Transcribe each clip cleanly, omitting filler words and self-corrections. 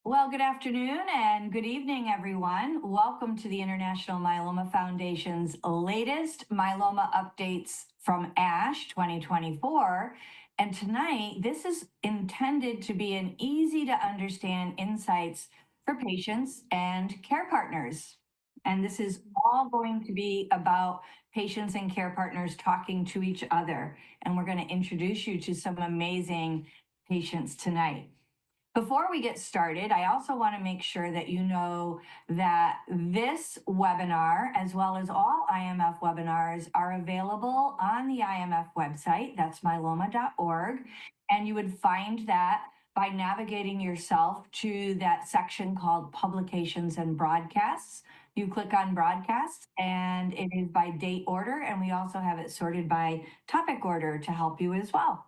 Well, good afternoon and good evening, everyone. Welcome to the International Myeloma Foundation's latest myeloma updates from ASH 2024. And tonight, this is intended to be an easy to understand insights for patients and care partners. And this is all going to be about patients and care partners talking to each other. And we're going to introduce you to some amazing patients tonight. Before we get started, I also want to make sure that you know that this webinar, as well as all IMF webinars, are available on the IMF website. That's myeloma.org. And you would find that by navigating yourself to that section called Publications and Broadcasts. You click on Broadcasts, and it is by date order, and we also have it sorted by topic order to help you as well.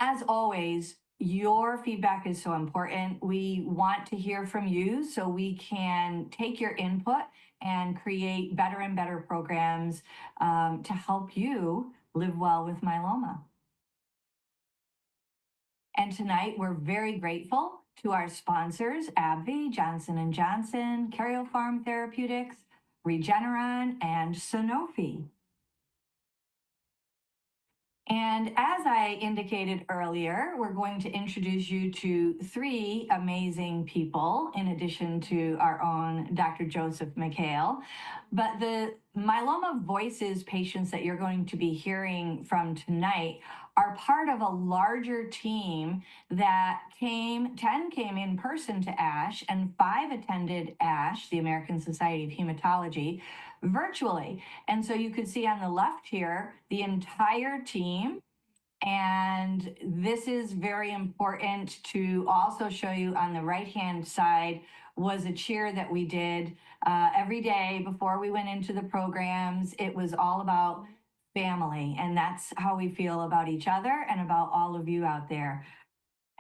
As always, your feedback is so important. We want to hear from you so we can take your input and create better and better programs to help you live well with myeloma. And tonight, we're very grateful to our sponsors, AbbVie, Johnson & Johnson, Karyopharm Therapeutics, Regeneron, and Sanofi. And as I indicated earlier, we're going to introduce you to three amazing people, in addition to our own Dr. Joseph Mikhael. But the Myeloma Voices patients that you're going to be hearing from tonight are part of a larger team that 10 came in person to ASH and 5 attended ASH, the American Society of Hematology, virtually. And so you could see on the left here, the entire team. And this is very important to also show you on the right-hand side was a cheer that we did every day before we went into the programs. It was all about family, and that's how we feel about each other and about all of you out there.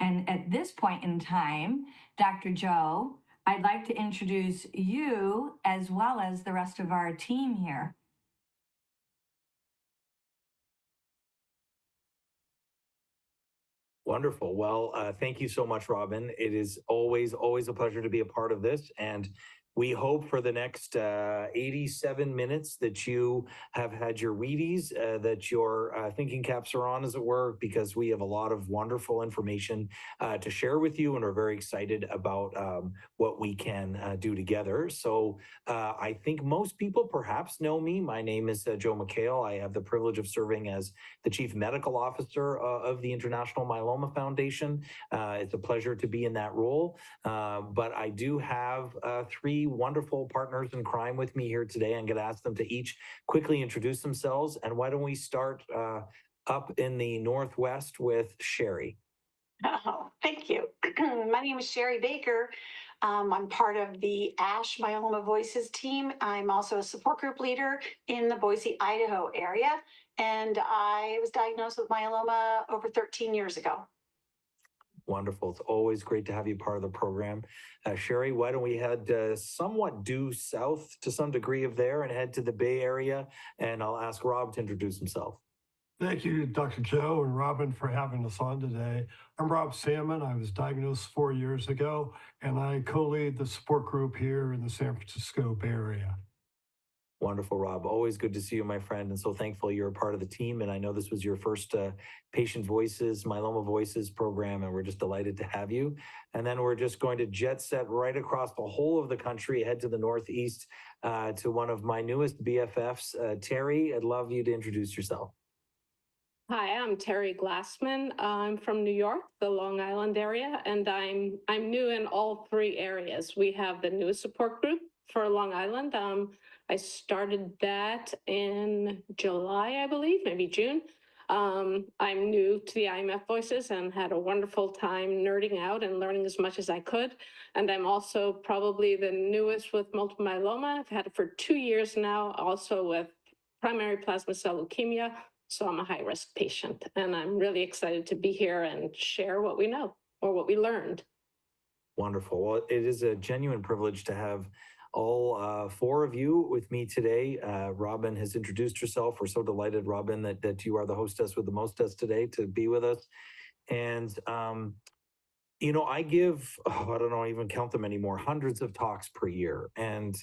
And at this point in time, Dr. Joe, I'd like to introduce you as well as the rest of our team here. Wonderful. Well, thank you so much, Robin. It is always a pleasure to be a part of this. And we hope for the next 87 minutes that you have had your Wheaties, that your thinking caps are on, as it were, because we have a lot of wonderful information to share with you, and we're very excited about what we can do together. So I think most people perhaps know me. My name is Joe Mikhael. I have the privilege of serving as the Chief Medical Officer of the International Myeloma Foundation. It's a pleasure to be in that role, but I do have 3 wonderful partners in crime with me here today. I'm going to ask them to each quickly introduce themselves. And why don't we start up in the Northwest with Sheri? Oh, thank you. My name is Sheri Baker. I'm part of the ASH Myeloma Voices team. I'm also a support group leader in the Boise, Idaho area. And I was diagnosed with myeloma over 13 years ago. Wonderful. It's always great to have you part of the program. Sheri, why don't we head somewhat due south to some degree of there and head to the Bay Area, and I'll ask Rob to introduce himself. Thank you, Dr. Joe and Robin, for having us on today. I'm Rob Salmon. I was diagnosed 4 years ago, and I co-lead the support group here in the San Francisco Bay Area. Wonderful, Rob. Always good to see you, my friend. And so thankful you're a part of the team. And I know this was your first Patient Voices, Myeloma Voices program, and we're just delighted to have you. And then we're just going to jet set right across the whole of the country, head to the Northeast to one of my newest BFFs, Terry. I'd love you to introduce yourself. Hi, I'm Terry Glassman. I'm from New York, the Long Island area, and I'm new in all 3 areas. We have the newest support group for Long Island. I started that in July, I believe, maybe June. I'm new to the IMF Voices and had a wonderful time nerding out and learning as much as I could. And I'm also probably the newest with multiple myeloma. I've had it for 2 years now, also with primary plasma cell leukemia. So I'm a high-risk patient, and I'm really excited to be here and share what we know or what we learned. Wonderful. Well, it is a genuine privilege to have all 4 of you with me today. Robin has introduced herself. We're so delighted, Robin, that you are the hostess with the mostess today to be with us. And You know, I give, I don't know, even count them anymore, hundreds of talks per year. And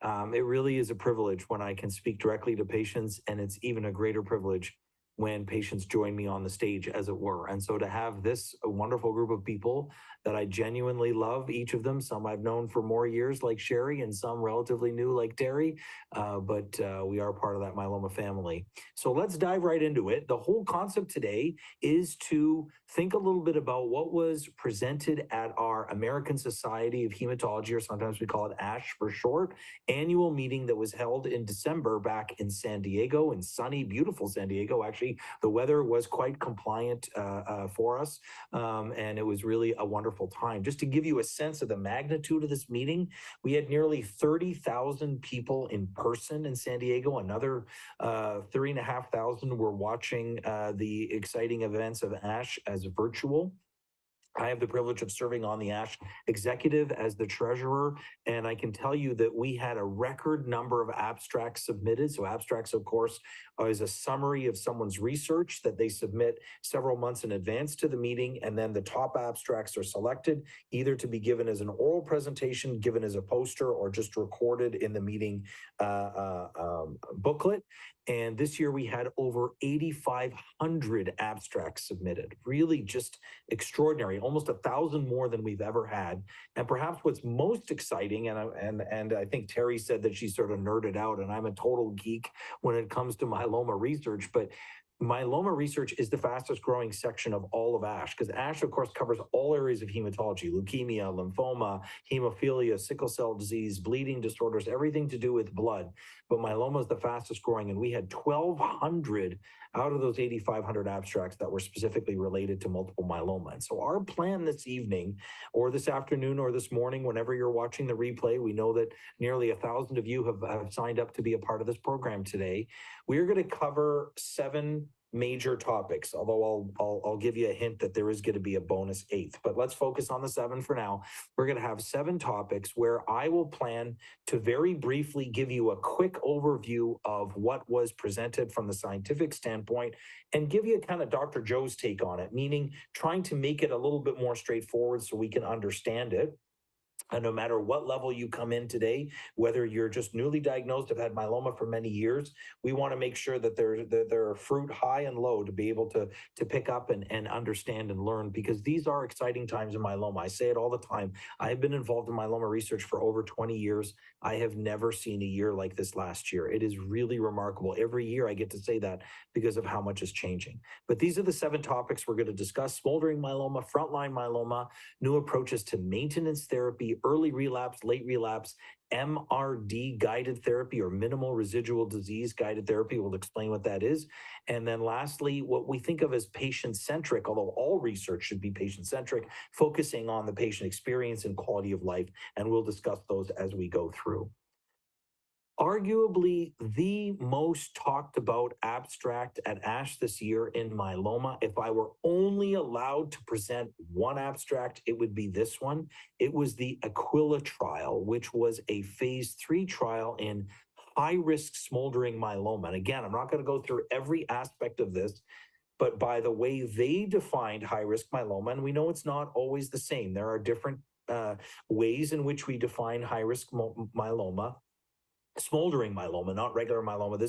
it really is a privilege when I can speak directly to patients. And it's even a greater privilege when patients join me on the stage, as it were. And so to have this wonderful group of people that I genuinely love, each of them, some I've known for more years, like Sheri, and some relatively new, like Terry, but we are part of that myeloma family. So let's dive right into it. The whole concept today is to think a little bit about what was presented at our American Society of Hematology, or sometimes we call it ASH for short, annual meeting that was held in December back in San Diego, in sunny, beautiful San Diego. Actually, the weather was quite compliant for us, and it was really a wonderful time. Just to give you a sense of the magnitude of this meeting, we had nearly 30,000 people in person in San Diego. Another 3,500 were watching the exciting events of ASH as virtual. I have the privilege of serving on the ASH executive as the treasurer, and I can tell you that we had a record number of abstracts submitted. So abstracts, of course, is a summary of someone's research that they submit several months in advance to the meeting, and then the top abstracts are selected either to be given as an oral presentation, given as a poster, or just recorded in the meeting booklet. And this year we had over 8,500 abstracts submitted. Really just extraordinary, almost 1,000 more than we've ever had. And perhaps what's most exciting, and I think Terry said that she sort of nerded out, and I'm a total geek when it comes to myeloma research, but myeloma research is the fastest growing section of all of ASH, because ASH, of course, covers all areas of hematology: leukemia, lymphoma, hemophilia, sickle cell disease, bleeding disorders, everything to do with blood. But myeloma is the fastest growing, and we had 1,200 out of those 8,500 abstracts that were specifically related to multiple myeloma. And so our plan this evening, or this afternoon, or this morning, whenever you're watching the replay, we know that nearly 1,000 of you have signed up to be a part of this program today. We're going to cover 7 major topics, although I'll give you a hint that there is going to be a bonus 8th, but let's focus on the 7 for now. We're going to have 7 topics where I will plan to very briefly give you a quick overview of what was presented from the scientific standpoint and give you kind of Dr. Joe's take on it, meaning trying to make it a little bit more straightforward so we can understand it. And no matter what level you come in today, whether you're just newly diagnosed, have had myeloma for many years, we want to make sure that there are fruit high and low to be able to pick up and understand and learn, because these are exciting times in myeloma. I say it all the time. I've been involved in myeloma research for over 20 years. I have never seen a year like this last year. It is really remarkable. Every year I get to say that because of how much is changing. But these are the 7 topics we're going to discuss: smoldering myeloma, frontline myeloma, new approaches to maintenance therapy, early relapse, late relapse, MRD guided therapy, or minimal residual disease guided therapy. We'll explain what that is. And then lastly, what we think of as patient-centric, although all research should be patient-centric, focusing on the patient experience and quality of life. And we'll discuss those as we go through. Arguably the most talked about abstract at ASH this year in myeloma. If I were only allowed to present one abstract, it would be this one. It was the Aquila trial, which was a phase 3 trial in high-risk smoldering myeloma. And again, I'm not going to go through every aspect of this, but by the way they defined high-risk myeloma, and we know it's not always the same. There are different ways in which we define high-risk myeloma. Smoldering myeloma, not regular myeloma.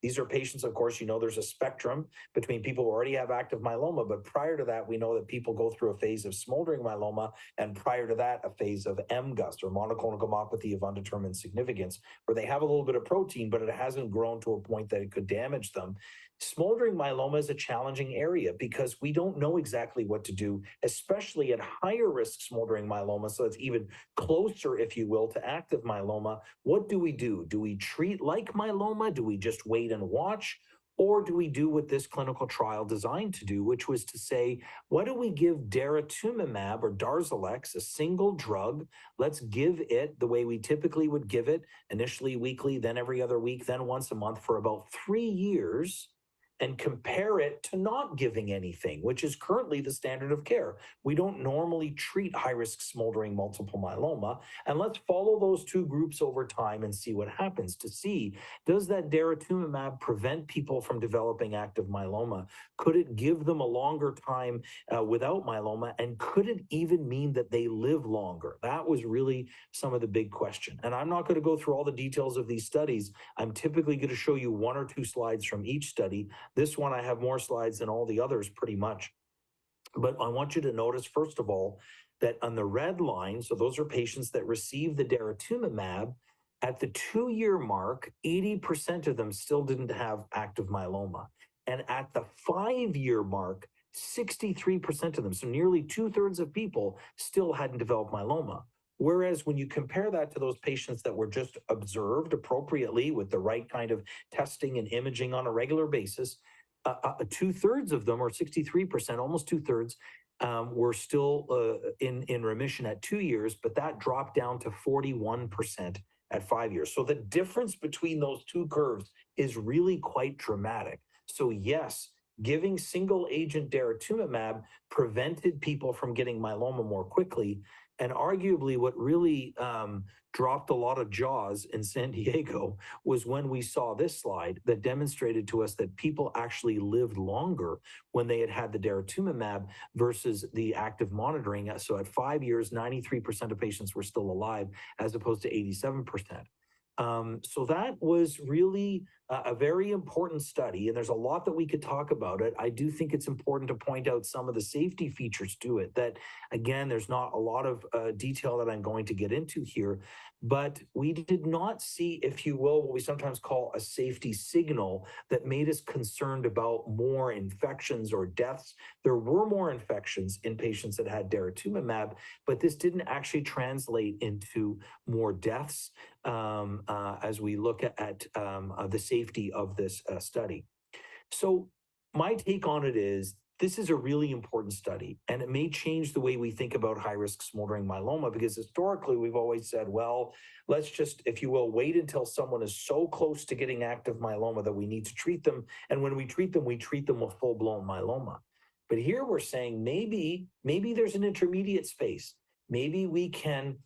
These are patients, of course, there's a spectrum between people who already have active myeloma, but prior to that, we know that people go through a phase of smoldering myeloma, and prior to that, a phase of MGUS, or monoclonal gammopathy of undetermined significance, where they have a little bit of protein, but it hasn't grown to a point that it could damage them. Smoldering myeloma is a challenging area because we don't know exactly what to do, especially at higher risk smoldering myeloma. So it's even closer, if you will, to active myeloma. What do we do? Do we treat like myeloma? Do we just wait and watch? Or do we do what this clinical trial designed to do, which was to say, what do we give daratumumab, or Darzalex, a single drug? Let's give it the way we typically would give it, initially weekly, then every other week, then once a month, for about 3 years. and compare it to not giving anything, which is currently the standard of care. We don't normally treat high-risk smoldering multiple myeloma. And let's follow those two groups over time and see what happens to see, does that daratumumab prevent people from developing active myeloma? Could it give them a longer time without myeloma? And could it even mean that they live longer? That was really some of the big question. And I'm not going to go through all the details of these studies. I'm typically going to show you one or two slides from each study. This one, I have more slides than all the others pretty much. But I want you to notice, first of all, that on the red line, so those are patients that receive the daratumumab, at the 2-year mark, 80% of them still didn't have active myeloma. And at the 5-year mark, 63% of them, so nearly 2/3 of people, still hadn't developed myeloma. Whereas when you compare that to those patients that were just observed appropriately with the right kind of testing and imaging on a regular basis, 2/3 of them, or 63%, almost 2/3, were still in remission at 2 years, but that dropped down to 41% at 5 years. So the difference between those two curves is really quite dramatic. So yes, giving single agent daratumumab prevented people from getting myeloma more quickly. And arguably, what really dropped a lot of jaws in San Diego was when we saw this slide that demonstrated to us that people actually lived longer when they had had the daratumumab versus the active monitoring. So at 5 years, 93% of patients were still alive, as opposed to 87%. So that was really a very important study, and there's a lot that we could talk about it. I do think it's important to point out some of the safety features to it that, again, there's not a lot of detail that I'm going to get into here, but we did not see, if you will, what we sometimes call a safety signal that made us concerned about more infections or deaths. There were more infections in patients that had daratumumab, but this didn't actually translate into more deaths as we look at the safety of this study. So my take on it is this is a really important study, and it may change the way we think about high-risk smoldering myeloma, because historically we've always said, well, let's just, if you will, wait until someone is so close to getting active myeloma that we need to treat them. And when we treat them with full-blown myeloma. But here we're saying maybe there's an intermediate space. Maybe we can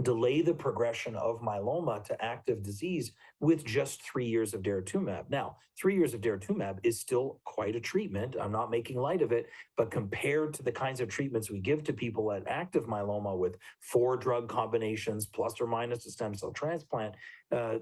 delay the progression of myeloma to active disease with just 3 years of daratumumab. Now, 3 years of daratumumab is still quite a treatment. I'm not making light of it, but compared to the kinds of treatments we give to people at active myeloma with 4 drug combinations plus or minus a stem cell transplant,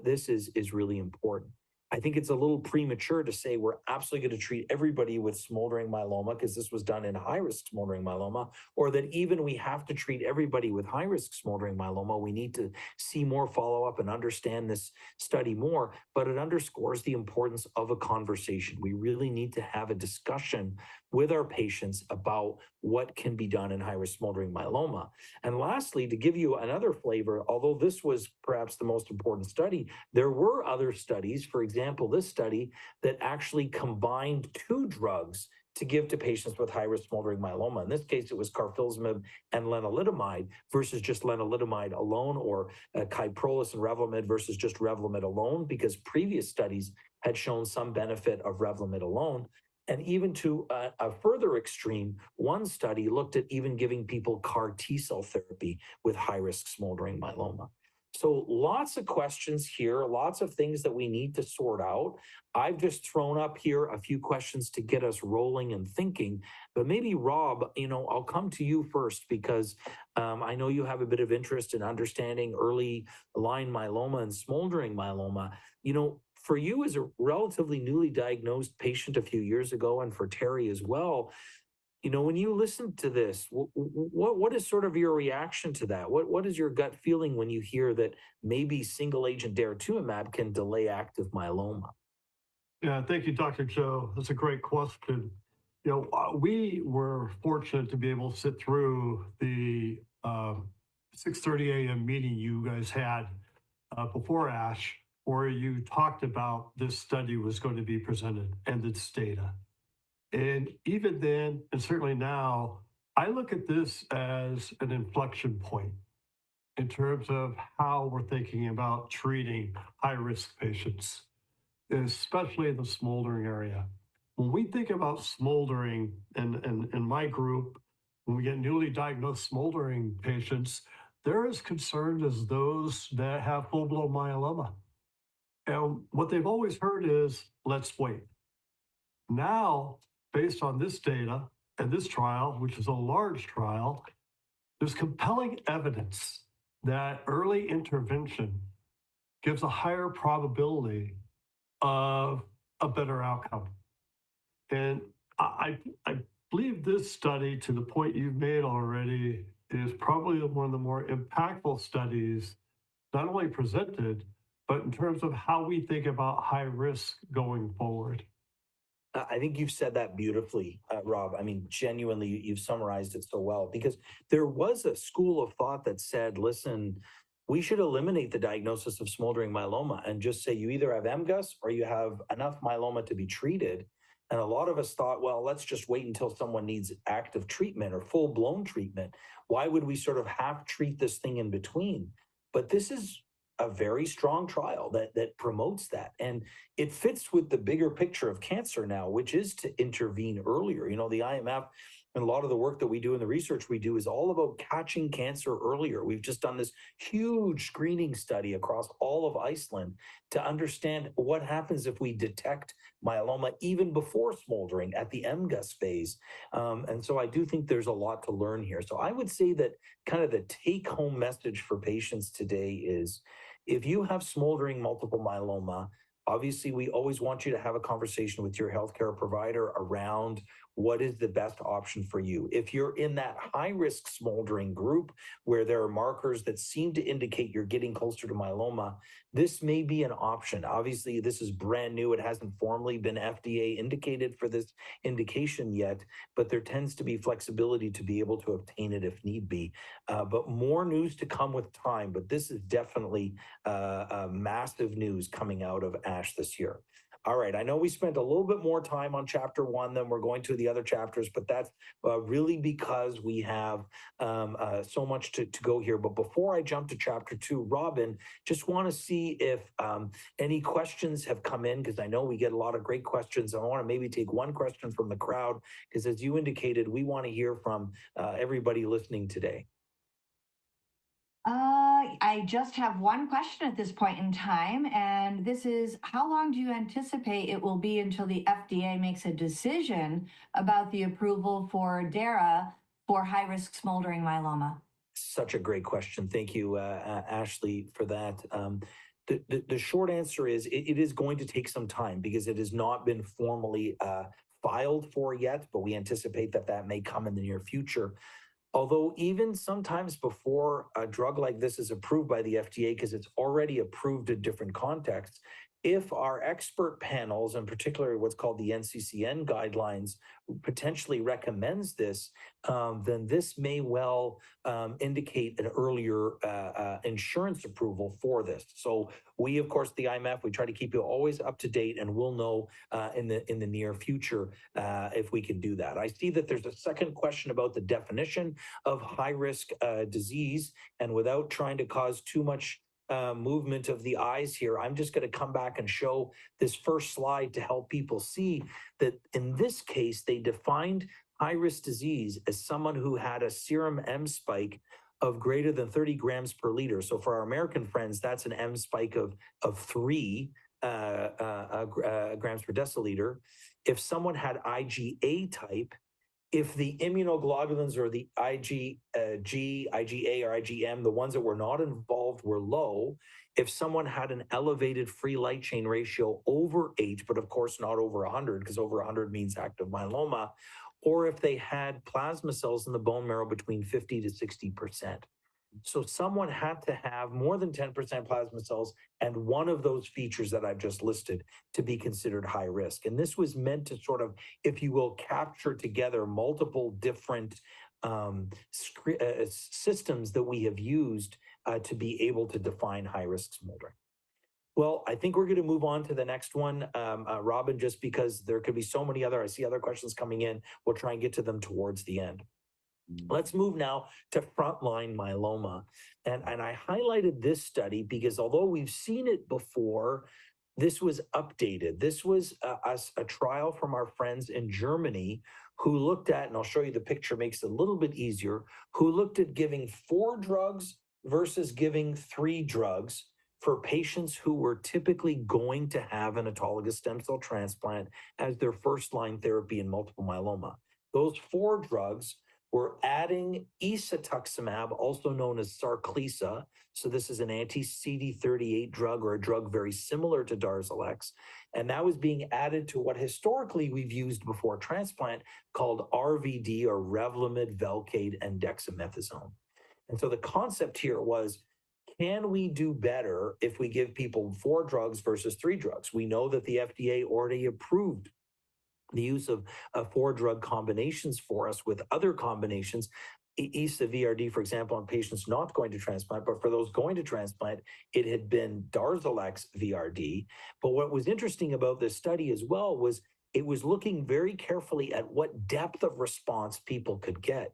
this is really important. I think it's a little premature to say we're absolutely going to treat everybody with smoldering myeloma, because this was done in high-risk smoldering myeloma, or that even we have to treat everybody with high-risk smoldering myeloma. We need to see more follow-up and understand this study more, but it underscores the importance of a conversation. We really need to have a discussion with our patients about what can be done in high-risk smoldering myeloma. And lastly, to give you another flavor, although this was perhaps the most important study, there were other studies, for example, this study that actually combined 2 drugs to give to patients with high-risk smoldering myeloma. In this case, it was carfilzomib and lenalidomide versus just lenalidomide alone, or Kyprolis and Revlimid versus just Revlimid alone, because previous studies had shown some benefit of Revlimid alone. And even to a further extreme, one study looked at even giving people CAR T-cell therapy with high-risk smoldering myeloma. So lots of questions here, lots of things that we need to sort out. I've just thrown up here a few questions to get us rolling and thinking, but maybe Rob, I'll come to you first, because I know you have a bit of interest in understanding early line myeloma and smoldering myeloma. For you as a relatively newly diagnosed patient a few years ago, and for Terry as well, when you listen to this, what is sort of your reaction to that? What is your gut feeling when you hear that maybe single agent daratumumab can delay active myeloma? Yeah, thank you, Dr. Joe. That's a great question. We were fortunate to be able to sit through the 6:30 a.m. meeting you guys had before ASH, where you talked about this study was going to be presented and its data. And even then, and certainly now, I look at this as an inflection point in terms of how we're thinking about treating high-risk patients, especially in the smoldering area. when we think about smoldering in my group, when we get newly diagnosed smoldering patients, they're as concerned as those that have full-blown myeloma. And what they've always heard is, let's wait. Now, based on this data and this trial, which is a large trial, there's compelling evidence that early intervention gives a higher probability of a better outcome. And I believe this study, to the point you've made already, is probably one of the more impactful studies, not only presented, but in terms of how we think about high risk going forward. I think you've said that beautifully, Rob. I mean, genuinely, you've summarized it so well, because there was a school of thought that said, listen, we should eliminate the diagnosis of smoldering myeloma and just say you either have MGUS or you have enough myeloma to be treated. And a lot of us thought, well, let's just wait until someone needs active treatment or full-blown treatment. Why would we sort of half treat this thing in between? But this is a very strong trial that promotes that. And it fits with the bigger picture of cancer now, which is to intervene earlier. You know, the IMF and a lot of the work that we do and the research we do is all about catching cancer earlier. We've just done this huge screening study across all of Iceland to understand what happens if we detect myeloma even before smoldering at the MGUS phase. And so I do think there's a lot to learn here. So I would say that kind of the take-home message for patients today is, if you have smoldering multiple myeloma, obviously we always want you to have a conversation with your healthcare provider around what is the best option for you. If you're in that high-risk smoldering group where there are markers that seem to indicate you're getting closer to myeloma, this may be an option. Obviously, this is brand new. It hasn't formally been FDA indicated for this indication yet, but there tends to be flexibility to be able to obtain it if need be. But more news to come with time, but this is definitely massive news coming out of ASH this year. All right, I know we spent a little bit more time on chapter 1 than we're going to the other chapters, but that's really because we have so much to go here. But before I jump to chapter 2, Robin, just want to see if any questions have come in, because I know we get a lot of great questions. I want to maybe take one question from the crowd, because as you indicated, we want to hear from everybody listening today. I just have one question at this point in time, and this is, how long do you anticipate it will be until the FDA makes a decision about the approval for DARA for high-risk smoldering myeloma? Such a great question. Thank you, Ashley, for that. The short answer is it is going to take some time because it has not been formally filed for yet, but we anticipate that may come in the near future. Although even sometimes before a drug like this is approved by the FDA, because it's already approved in different contexts, if our expert panels, and particularly what's called the NCCN guidelines, potentially recommends this, then this may well indicate an earlier insurance approval for this. So we, of course, the IMF, we try to keep you always up to date, and we'll know in the near future if we can do that. I see that there's a second question about the definition of high-risk disease, and without trying to cause too much movement of the eyes here, I'm just going to come back and show this first slide to help people see that in this case, they defined high-risk disease as someone who had a serum M spike of greater than 30 grams per liter. So for our American friends, that's an M spike of 3 grams per deciliter. If someone had IgA type, if the immunoglobulins or the IgG, IgA, or IgM, the ones that were not involved, were low, if someone had an elevated free light chain ratio over 8, but of course not over 100, because over 100 means active myeloma, or if they had plasma cells in the bone marrow between 50 to 60%. So someone had to have more than 10% plasma cells and one of those features that I've just listed to be considered high risk. And this was meant to sort of, if you will, capture together multiple different systems that we have used to be able to define high risk smoldering. Well, I think we're going to move on to the next one, Robin, just because there could be so many I see other questions coming in. We'll try and get to them towards the end. Let's move now to frontline myeloma. And I highlighted this study because although we've seen it before, this was updated. This was a trial from our friends in Germany who looked at, and I'll show you the picture, makes it a little bit easier, who looked at giving 4 drugs versus giving 3 drugs for patients who were typically going to have an autologous stem cell transplant as their first-line therapy in multiple myeloma. Those 4 drugs were adding isatuximab, also known as Sarclisa. So this is an anti-CD38 drug, or a drug very similar to Darzalex. And that was being added to what historically we've used before transplant called RVD, or Revlimid, Velcade, and dexamethasone. And so the concept here was, can we do better if we give people 4 drugs versus 3 drugs? We know that the FDA already approved the use of 4-drug combinations for us with other combinations, ISA VRD, for example, on patients not going to transplant, but for those going to transplant, it had been Darzalex VRD. But what was interesting about this study as well was it was looking very carefully at what depth of response people could get.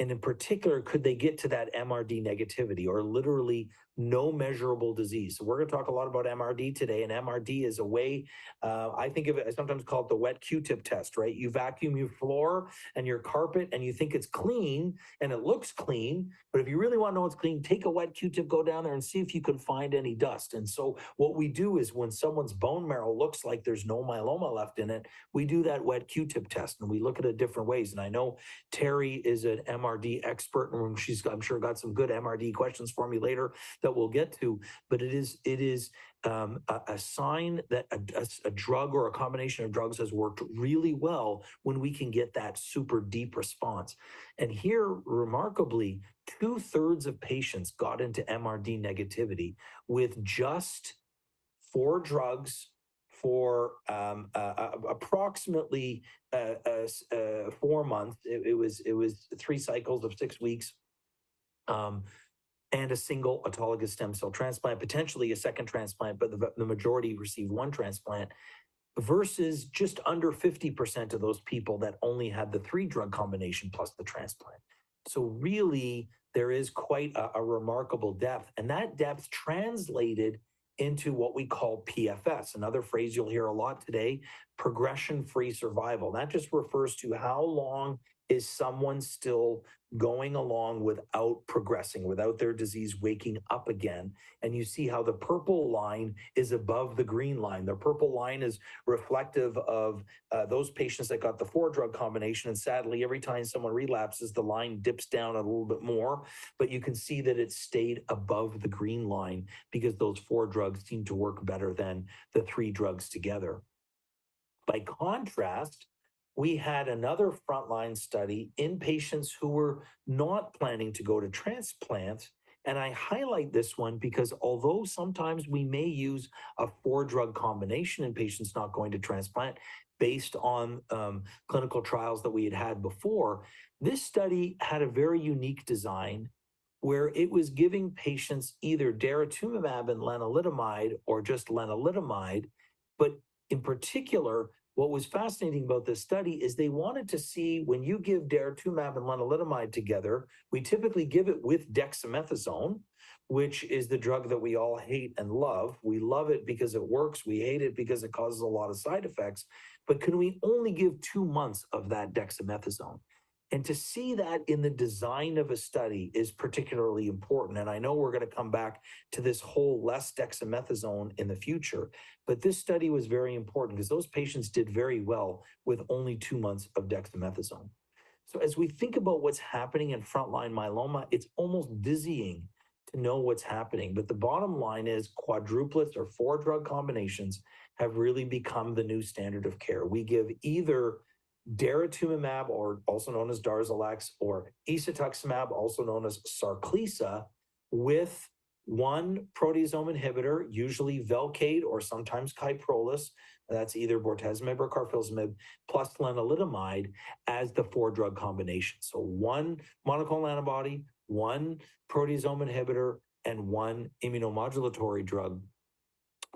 And in particular, could they get to that MRD negativity, or literally no measurable disease? So we're going to talk a lot about MRD today, and MRD is a way, I think of it, I sometimes call it the wet Q-tip test, right? You vacuum your floor and your carpet and you think it's clean and it looks clean, but if you really want to know it's clean, take a wet Q-tip, go down there and see if you can find any dust. And so what we do is, when someone's bone marrow looks like there's no myeloma left in it, we do that wet Q-tip test and we look at it different ways. And I know Terry is an MRD expert, and she's, I'm sure, got some good MRD questions for me later that we'll get to. But it is a sign that a drug or a combination of drugs has worked really well when we can get that super deep response. And here, remarkably, 2/3 of patients got into MRD negativity with just 4 drugs for approximately 4 months. It was 3 cycles of 6 weeks, and a single autologous stem cell transplant, potentially a second transplant, but the majority received 1 transplant, versus just under 50% of those people that only had the 3-drug combination plus the transplant. So really, there is quite a remarkable depth, and that depth translated into what we call PFS, another phrase you'll hear a lot today, progression-free survival. That just refers to how long is someone still going along without progressing, without their disease waking up again. And you see how the purple line is above the green line. The purple line is reflective of those patients that got the 4-drug combination. And sadly, every time someone relapses, the line dips down a little bit more. But you can see that it stayed above the green line because those 4 drugs seem to work better than the 3 drugs together. By contrast, we had another frontline study in patients who were not planning to go to transplant. And I highlight this one because although sometimes we may use a 4-drug combination in patients not going to transplant based on clinical trials that we had before, this study had a very unique design where it was giving patients either daratumumab and lenalidomide or just lenalidomide. But in particular, what was fascinating about this study is they wanted to see, when you give daratumumab and lenalidomide together, we typically give it with dexamethasone, which is the drug that we all hate and love. We love it because it works. We hate it because it causes a lot of side effects. But can we only give 2 months of that dexamethasone? And to see that in the design of a study is particularly important. And I know we're going to come back to this whole less dexamethasone in the future, but this study was very important because those patients did very well with only 2 months of dexamethasone. So as we think about what's happening in frontline myeloma, it's almost dizzying to know what's happening. But the bottom line is quadruplets or 4-drug combinations have really become the new standard of care. We give either daratumumab, or also known as Darzalex, or isatuximab, also known as Sarclisa, with 1 proteasome inhibitor, usually Velcade or sometimes Kyprolis, that's either bortezomib or carfilzomib, plus lenalidomide as the 4-drug combination. So 1 monoclonal antibody, 1 proteasome inhibitor, and 1 immunomodulatory drug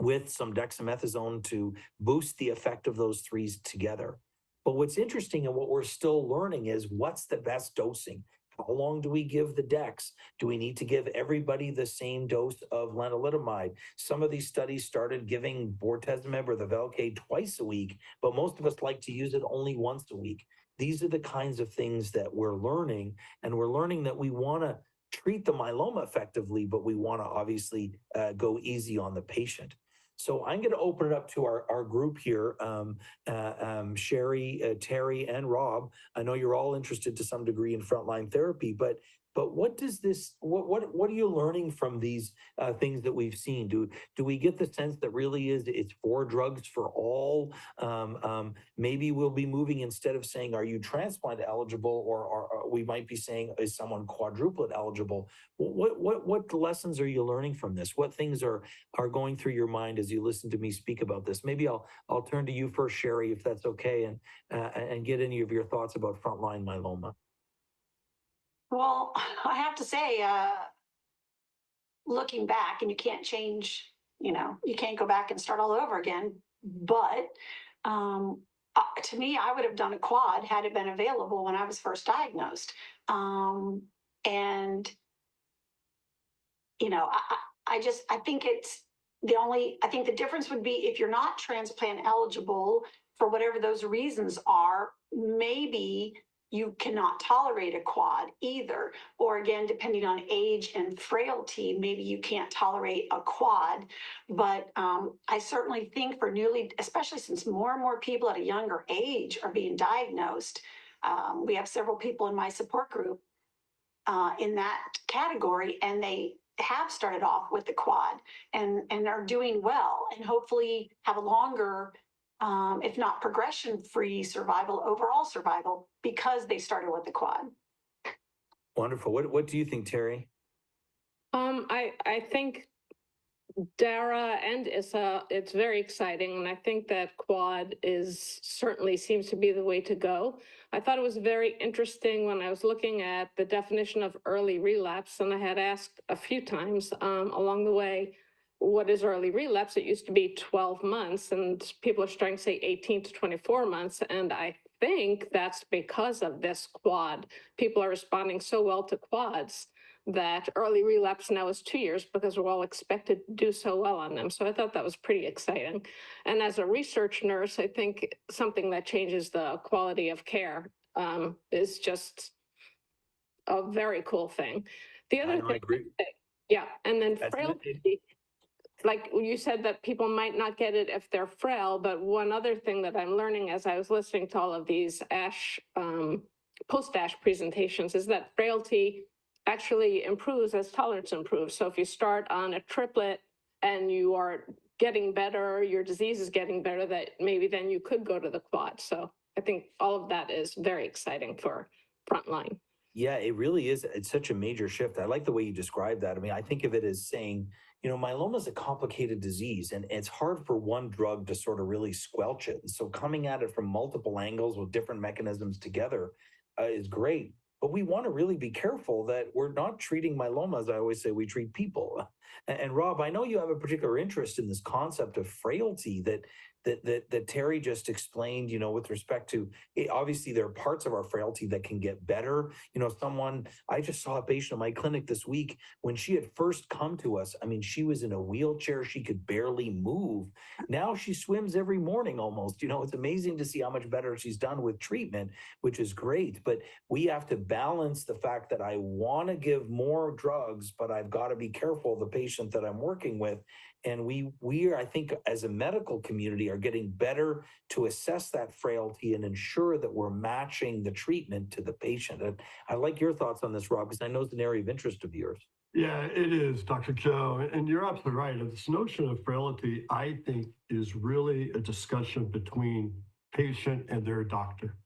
with some dexamethasone to boost the effect of those 3 together. But what's interesting and what we're still learning is what's the best dosing? How long do we give the dex? Do we need to give everybody the same dose of lenalidomide? Some of these studies started giving bortezomib or the Velcade twice a week, but most of us like to use it only once a week. These are the kinds of things that we're learning, and we're learning that we want to treat the myeloma effectively, but we want to obviously go easy on the patient. So I'm going to open it up to our group here, Sheri, Terry, and Rob. I know you're all interested to some degree in frontline therapy, but what does this what are you learning from these things that we've seen? Do we get the sense that really it's for drugs for all? Maybe we'll be moving, instead of saying are you transplant eligible, or we might be saying is someone quadruplet eligible? What lessons are you learning from this? What things are going through your mind as you listen to me speak about this? Maybe I'll turn to you first, Sheri, if that's okay, and get any of your thoughts about frontline myeloma. Well, I have to say, looking back, and you can't change, you can't go back and start all over again. But to me, I would have done a quad had it been available when I was first diagnosed. And, I think I think the difference would be if you're not transplant eligible for whatever those reasons are, maybe you cannot tolerate a quad either. Or again, depending on age and frailty, maybe you can't tolerate a quad. But I certainly think for especially since more and more people at a younger age are being diagnosed, we have several people in my support group in that category, and they have started off with the quad and are doing well, and hopefully have a longer, if not progression-free overall survival, because they started with the quad. Wonderful. What do you think, Terry? I think Dara and Issa, it's very exciting, and I think that quad certainly seems to be the way to go. I thought it was very interesting when I was looking at the definition of early relapse, and I had asked a few times along the way, what is early relapse? It used to be 12 months, and people are starting to say 18 to 24 months, and I think that's because of this quad. People are responding so well to quads that early relapse now is 2 years because we're all expected to do so well on them. So I thought that was pretty exciting. And as a research nurse, I think something that changes the quality of care is just a very cool thing. The other thing, I agree. Yeah, and then frailty. Like you said, that people might not get it if they're frail, but one other thing that I'm learning as I was listening to all of these ASH, post-ASH presentations, is that frailty actually improves as tolerance improves. So if you start on a triplet and you are getting better, your disease is getting better, that maybe then you could go to the quad. So I think all of that is very exciting for frontline. Yeah, it really is. It's such a major shift. I like the way you describe that. I mean, I think of it as saying, myeloma is a complicated disease, and it's hard for one drug to sort of really squelch it. And so coming at it from multiple angles with different mechanisms together is great. But we want to really be careful that we're not treating myeloma, as I always say, we treat people. And Rob, I know you have a particular interest in this concept of frailty that Terry just explained, with respect to obviously there are parts of our frailty that can get better. I just saw a patient in my clinic this week. When she had first come to us, I mean, she was in a wheelchair. She could barely move. Now she swims every morning almost. It's amazing to see how much better she's done with treatment, which is great. But we have to balance the fact that I want to give more drugs, but I've got to be careful of the patient that I'm working with. And we are, I think, as a medical community, are getting better to assess that frailty and ensure that we're matching the treatment to the patient. And I like your thoughts on this, Rob, because I know it's an area of interest of yours. Yeah, it is, Dr. Joe. And you're absolutely right. This notion of frailty, I think, is really a discussion between patient and their doctor.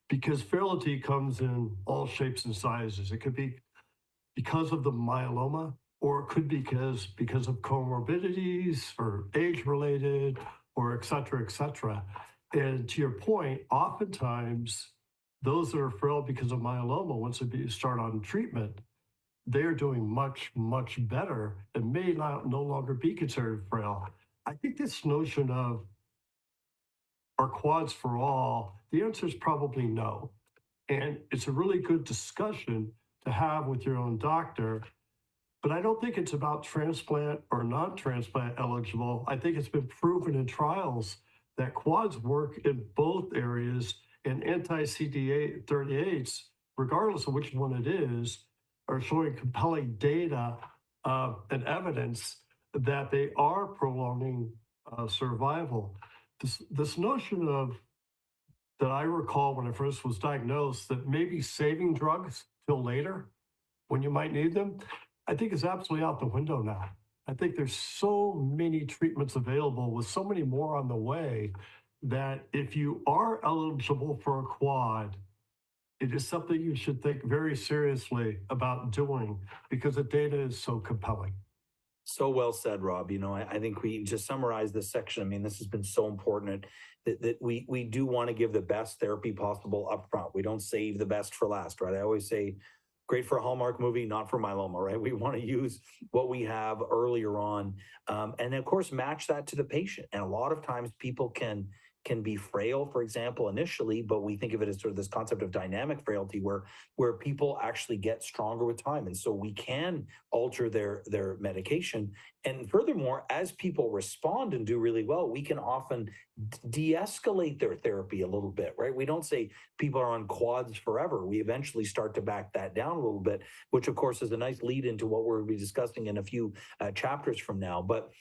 Because frailty comes in all shapes and sizes. It could be because of the myeloma, or it could be because of comorbidities or age-related, or et cetera, et cetera. And to your point, oftentimes, those that are frail because of myeloma, once they start on treatment, they're doing much, much better and may no longer be considered frail. I think this notion of are quads for all, the answer is probably no. And it's a really good discussion to have with your own doctor. But I don't think it's about transplant or not transplant eligible. I think it's been proven in trials that quads work in both areas, and anti-CD38s, regardless of which one it is, are showing compelling data and evidence that they are prolonging survival. This notion of that I recall when I first was diagnosed that maybe saving drugs till later when you might need them, I think is absolutely out the window now. I think there's so many treatments available with so many more on the way that if you are eligible for a quad, it is something you should think very seriously about doing because the data is so compelling. So well said, Rob. I think we just summarize this section. I mean, this has been so important that we do want to give the best therapy possible up front. We don't save the best for last, right? I always say, great for a Hallmark movie, not for myeloma, right? We want to use what we have earlier on, and of course match that to the patient. And a lot of times people can be frail, for example, initially, but we think of it as sort of this concept of dynamic frailty where people actually get stronger with time. And so we can alter their medication. And furthermore, as people respond and do really well, we can often de-escalate their therapy a little bit, right? We don't say people are on quads forever. We eventually start to back that down a little bit, which of course is a nice lead into what we'll be discussing in a few chapters from now. But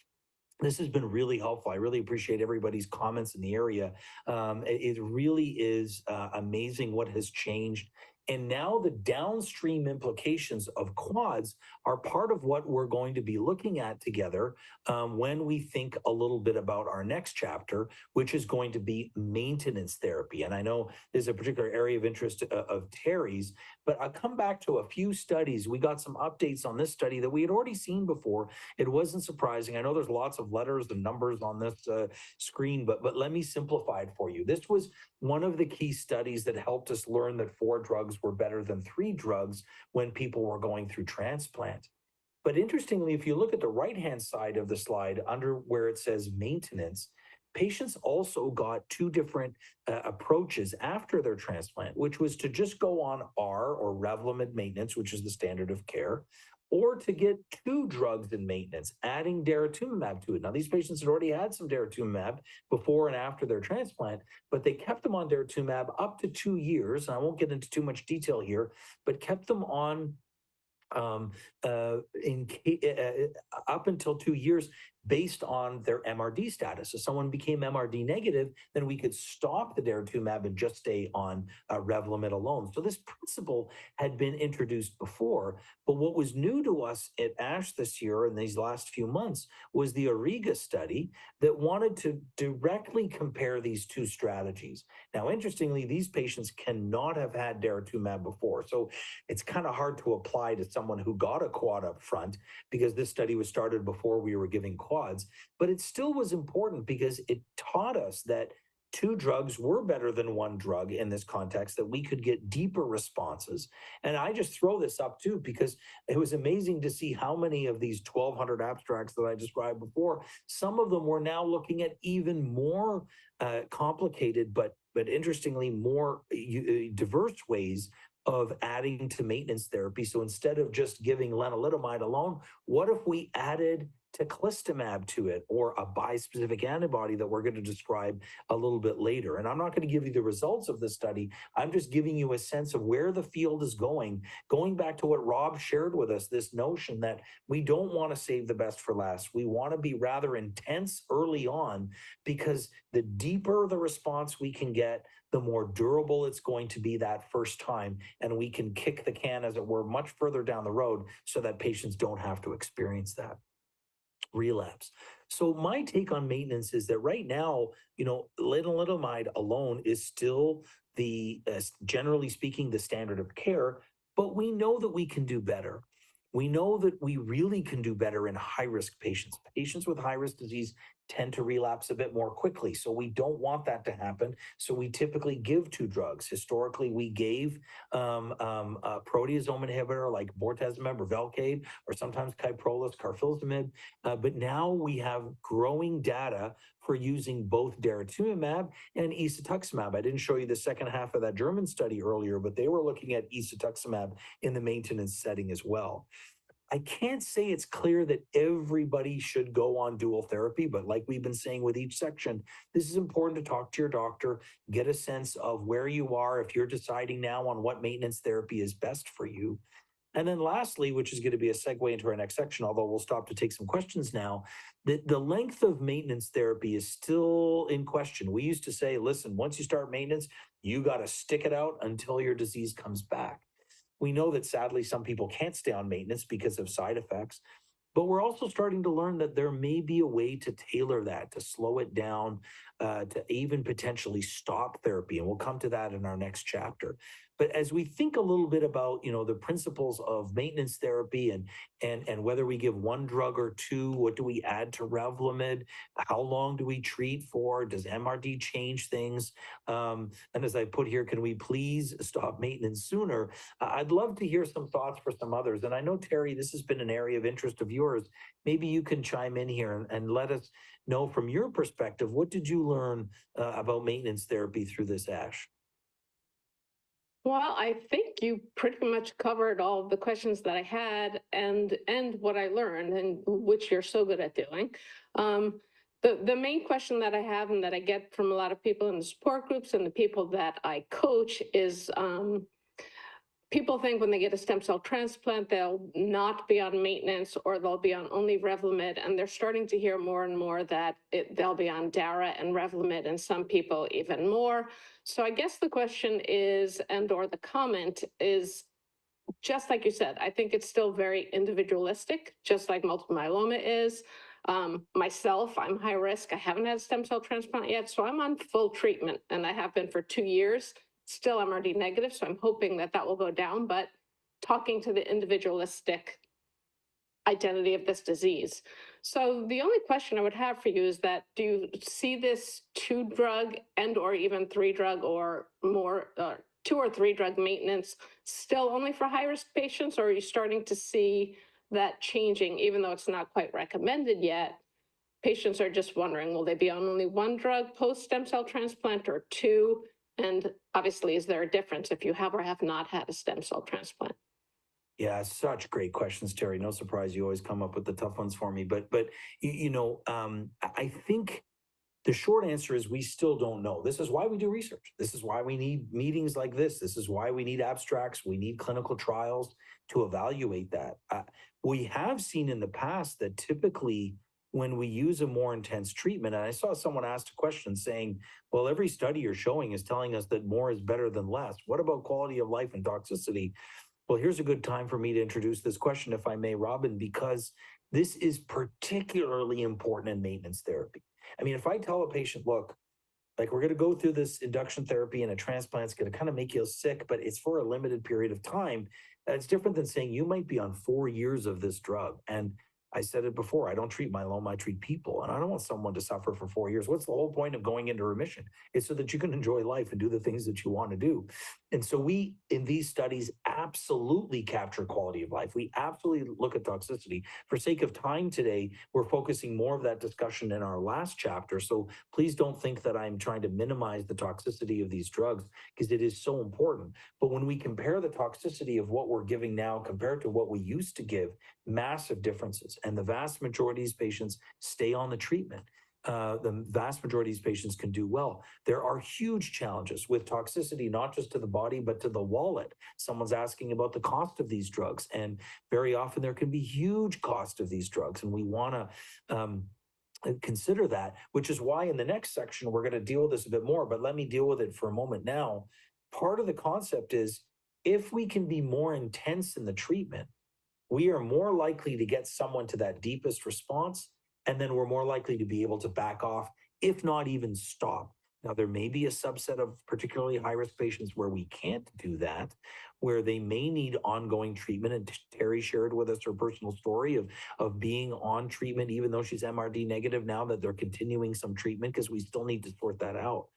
this has been really helpful. I really appreciate everybody's comments in the area. It really is amazing what has changed. And now the downstream implications of quads are part of what we're going to be looking at together when we think a little bit about our next chapter, which is going to be maintenance therapy. And I know there's a particular area of interest of Terry's, but I'll come back to a few studies. We got some updates on this study that we had already seen before. It wasn't surprising. I know there's lots of letters and numbers on this screen, but let me simplify it for you. This was one of the key studies that helped us learn that 4 drugs were better than 3 drugs when people were going through transplant. But interestingly, if you look at the right-hand side of the slide under where it says maintenance, patients also got 2 different approaches after their transplant, which was to just go on R or Revlimid maintenance, which is the standard of care, or to get 2 drugs in maintenance, adding daratumumab to it. Now, these patients had already had some daratumumab before and after their transplant, but they kept them on daratumumab up to 2 years. And I won't get into too much detail here, but kept them on up until 2 years based on their MRD status. If someone became MRD negative, then we could stop the daratumumab and just stay on Revlimid alone. So this principle had been introduced before, but what was new to us at ASH this year in these last few months was the AURIGA study that wanted to directly compare these 2 strategies. Now, interestingly, these patients cannot have had daratumumab before, so it's kind of hard to apply to someone who got a quad up front because this study was started before we were giving quads, but it still was important because it taught us that 2 drugs were better than 1 drug in this context, that we could get deeper responses. And I just throw this up too, because it was amazing to see how many of these 1,200 abstracts that I described before, some of them were now looking at even more complicated, but interestingly, more diverse ways of adding to maintenance therapy. So instead of just giving lenalidomide alone, what if we added teclistamab to it, or a bispecific antibody that we're going to describe a little bit later? And I'm not going to give you the results of this study. I'm just giving you a sense of where the field is going back to what Rob shared with us, this notion that we don't want to save the best for last. We want to be rather intense early on, because the deeper the response we can get, the more durable it's going to be that first time, and we can kick the can, as it were, much further down the road so that patients don't have to experience that relapse. So my take on maintenance is that right now, lenalidomide alone is still the, generally speaking, the standard of care, but we know that we can do better. We know that we really can do better in high-risk patients. Patients with high-risk disease tend to relapse a bit more quickly. So we don't want that to happen. So we typically give two drugs. Historically, we gave a proteasome inhibitor like bortezomib or Velcade, or sometimes Kyprolis, carfilzomib. But now we have growing data for using both daratumumab and isatuximab. I didn't show you the second half of that German study earlier, but they were looking at isatuximab in the maintenance setting as well. I can't say it's clear that everybody should go on dual therapy, but like we've been saying with each section, this is important to talk to your doctor, get a sense of where you are if you're deciding now on what maintenance therapy is best for you. And then lastly, which is going to be a segue into our next section, although we'll stop to take some questions now, the length of maintenance therapy is still in question. We used to say, listen, once you start maintenance, you got to stick it out until your disease comes back. We know that sadly, some people can't stay on maintenance because of side effects, but we're also starting to learn that there may be a way to tailor that, to slow it down, to even potentially stop therapy. And we'll come to that in our next chapter. But as we think a little bit about, the principles of maintenance therapy and whether we give one drug or two, what do we add to Revlimid? How long do we treat for? Does MRD change things? And as I put here, can we please stop maintenance sooner? I'd love to hear some thoughts for some others. And I know, Terry, this has been an area of interest of yours. Maybe you can chime in here and let us know from your perspective, what did you learn about maintenance therapy through this ASH? Well, I think you pretty much covered all of the questions that I had and what I learned, and which you're so good at doing. The main question that I have and that I get from a lot of people in the support groups and the people that I coach is people think when they get a stem cell transplant, they'll not be on maintenance or they'll be on only Revlimid. And they're starting to hear more and more that they'll be on Dara and Revlimid, and some people even more. So I guess the question is, or the comment is, just like you said, I think it's still very individualistic, just like multiple myeloma is. Myself, I'm high risk. I haven't had a stem cell transplant yet, so I'm on full treatment, and I have been for 2 years. Still MRD negative, so I'm hoping that will go down, but talking to the individualistic identity of this disease. So the only question I would have for you is that, do you see this 2-drug and or even 3-drug or more, 2 or 3 drug maintenance still only for high-risk patients, or are you starting to see that changing, even though it's not quite recommended yet? Patients are just wondering, will they be on only 1 drug post-stem cell transplant or 2? And obviously, is there a difference if you have or have not had a stem cell transplant? Yeah, such great questions, Terry. No surprise, you always come up with the tough ones for me. But I think the short answer is we still don't know. This is why we do research. This is why we need meetings like this. This is why we need abstracts. We need clinical trials to evaluate that. We have seen in the past that typically when we use a more intense treatment, and I saw someone ask a question saying, well, every study you're showing is telling us that more is better than less. What about quality of life and toxicity? Well, here's a good time for me to introduce this question, if I may, Robin, because this is particularly important in maintenance therapy. I mean, if I tell a patient, look, like we're going to go through this induction therapy and a transplant's going to kind of make you sick, but it's for a limited period of time. It's different than saying you might be on 4 years of this drug. And I said it before, I don't treat myeloma, I treat people. And I don't want someone to suffer for 4 years. What's the whole point of going into remission? It's so that you can enjoy life and do the things that you want to do. And so we, in these studies, absolutely capture quality of life. We absolutely look at toxicity. For sake of time today, we're focusing more of that discussion in our last chapter. So please don't think that I'm trying to minimize the toxicity of these drugs, because it is so important. But when we compare the toxicity of what we're giving now compared to what we used to give, massive differences. And the vast majority of these patients stay on the treatment. The vast majority of these patients can do well. There are huge challenges with toxicity, not just to the body, but to the wallet. Someone's asking about the cost of these drugs, and very often there can be huge cost of these drugs, and we want to consider that, which is why in the next section, we're going to deal with this a bit more, but let me deal with it for a moment now. Part of the concept is if we can be more intense in the treatment, we are more likely to get someone to that deepest response, and then we're more likely to be able to back off, if not even stop. Now, there may be a subset of particularly high-risk patients where we can't do that, where they may need ongoing treatment. And Terry shared with us her personal story of being on treatment, even though she's MRD negative now, that they're continuing some treatment because we still need to sort that out.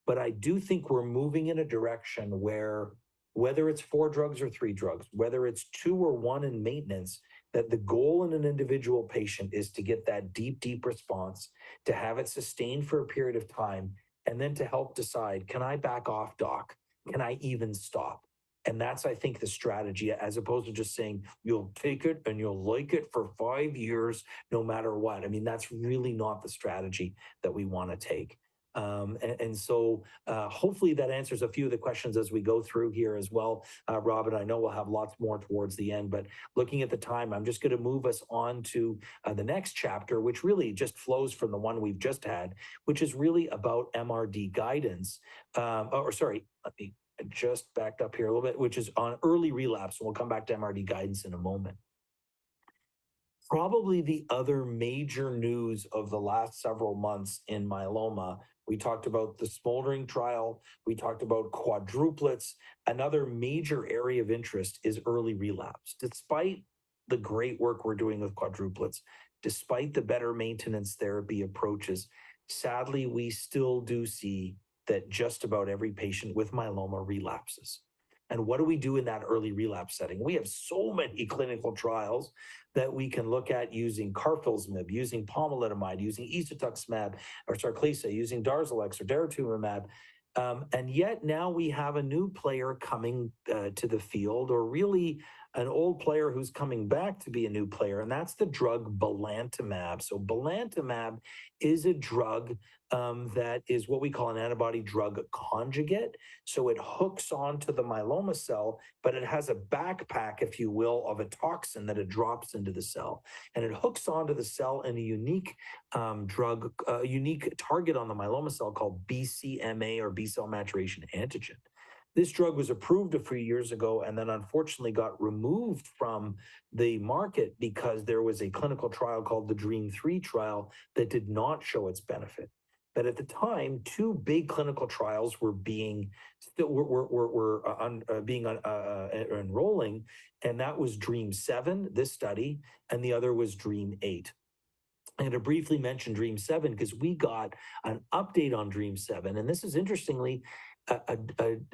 But I do think we're moving in a direction where, whether it's 4 drugs or 3 drugs, whether it's 2 or 1 in maintenance, that the goal in an individual patient is to get that deep, deep response, to have it sustained for a period of time, and then to help decide, can I back off, doc? Can I even stop? And that's, I think, the strategy, as opposed to just saying, you'll take it and you'll like it for 5 years, no matter what. I mean, that's really not the strategy that we want to take. So hopefully that answers a few of the questions as we go through here as well. Robin, I know we'll have lots more towards the end, but looking at the time, I'm just going to move us on to the next chapter, which really just flows from the one we've just had, which is really about MRD guidance. Let me just back up here a little bit, which is on early relapse. And we'll come back to MRD guidance in a moment. Probably the other major news of the last several months in myeloma, we talked about the smoldering trial, we talked about quadruplets. Another major area of interest is early relapse. Despite the great work we're doing with quadruplets, despite the better maintenance therapy approaches, sadly, we still do see that just about every patient with myeloma relapses. And what do we do in that early relapse setting? We have so many clinical trials that we can look at using carfilzomib, using pomalidomide, using isatuximab or Sarclisa, using Darzalex or daratumumab. And yet now we have a new player coming to the field, or really an old player who's coming back to be a new player, and that's the drug belantamab. So belantamab is a drug that is what we call an antibody drug conjugate. So it hooks onto the myeloma cell, but it has a backpack, if you will, of a toxin that it drops into the cell. And it hooks onto the cell in a unique unique target on the myeloma cell called BCMA, or B cell maturation antigen. This drug was approved a few years ago and then unfortunately got removed from the market because there was a clinical trial called the DREAM3 trial that did not show its benefit. But at the time, 2 big clinical trials were being enrolling, and that was DREAM7, this study, and the other was DREAM8. I'm going to briefly mention DREAM7 because we got an update on DREAM7, and this is interestingly a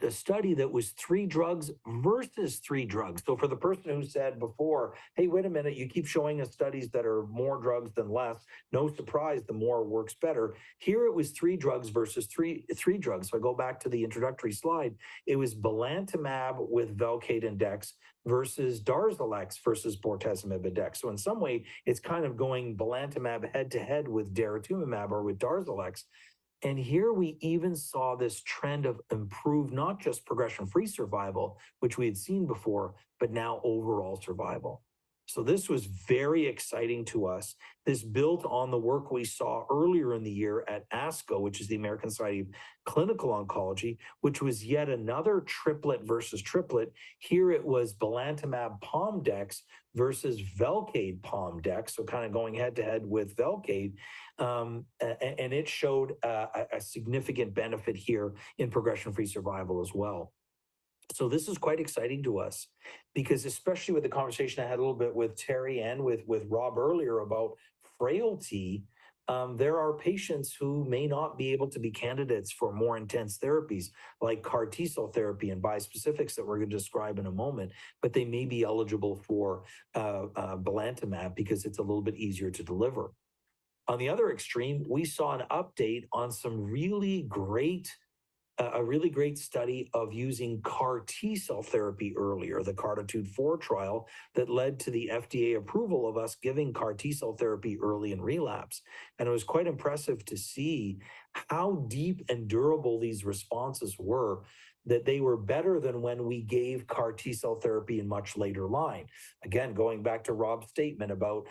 study that was 3 drugs versus 3 drugs. So for the person who said before, hey, wait a minute, you keep showing us studies that are more drugs than less, no surprise, the more works better. Here it was 3 drugs versus three drugs. So I go back to the introductory slide. It was belantamab with Velcade and Dex versus Darzalex versus bortezomib and Dex. So in some way, it's kind of going belantamab head to head with daratumumab or with Darzalex. And here we even saw this trend of improved, not just progression-free survival, which we had seen before, but now overall survival. So this was very exciting to us. This built on the work we saw earlier in the year at ASCO, which is the American Society of Clinical Oncology, which was yet another triplet versus triplet. Here it was belantamab Pom-Dex versus Velcade Pom-Dex, so kind of going head-to-head with Velcade. And it showed a significant benefit here in progression-free survival as well. So this is quite exciting to us because, especially with the conversation I had a little bit with Terry and with Rob earlier about frailty, there are patients who may not be able to be candidates for more intense therapies like CAR T-cell therapy and bispecifics that we're going to describe in a moment, but they may be eligible for belantamab because it's a little bit easier to deliver. On the other extreme, we saw an update on some really great a really great study of using CAR T-cell therapy earlier, the CARTITUDE-4 trial that led to the FDA approval of us giving CAR T-cell therapy early in relapse. And it was quite impressive to see how deep and durable these responses were, that they were better than when we gave CAR T-cell therapy in much later line. Again, going back to Rob's statement about,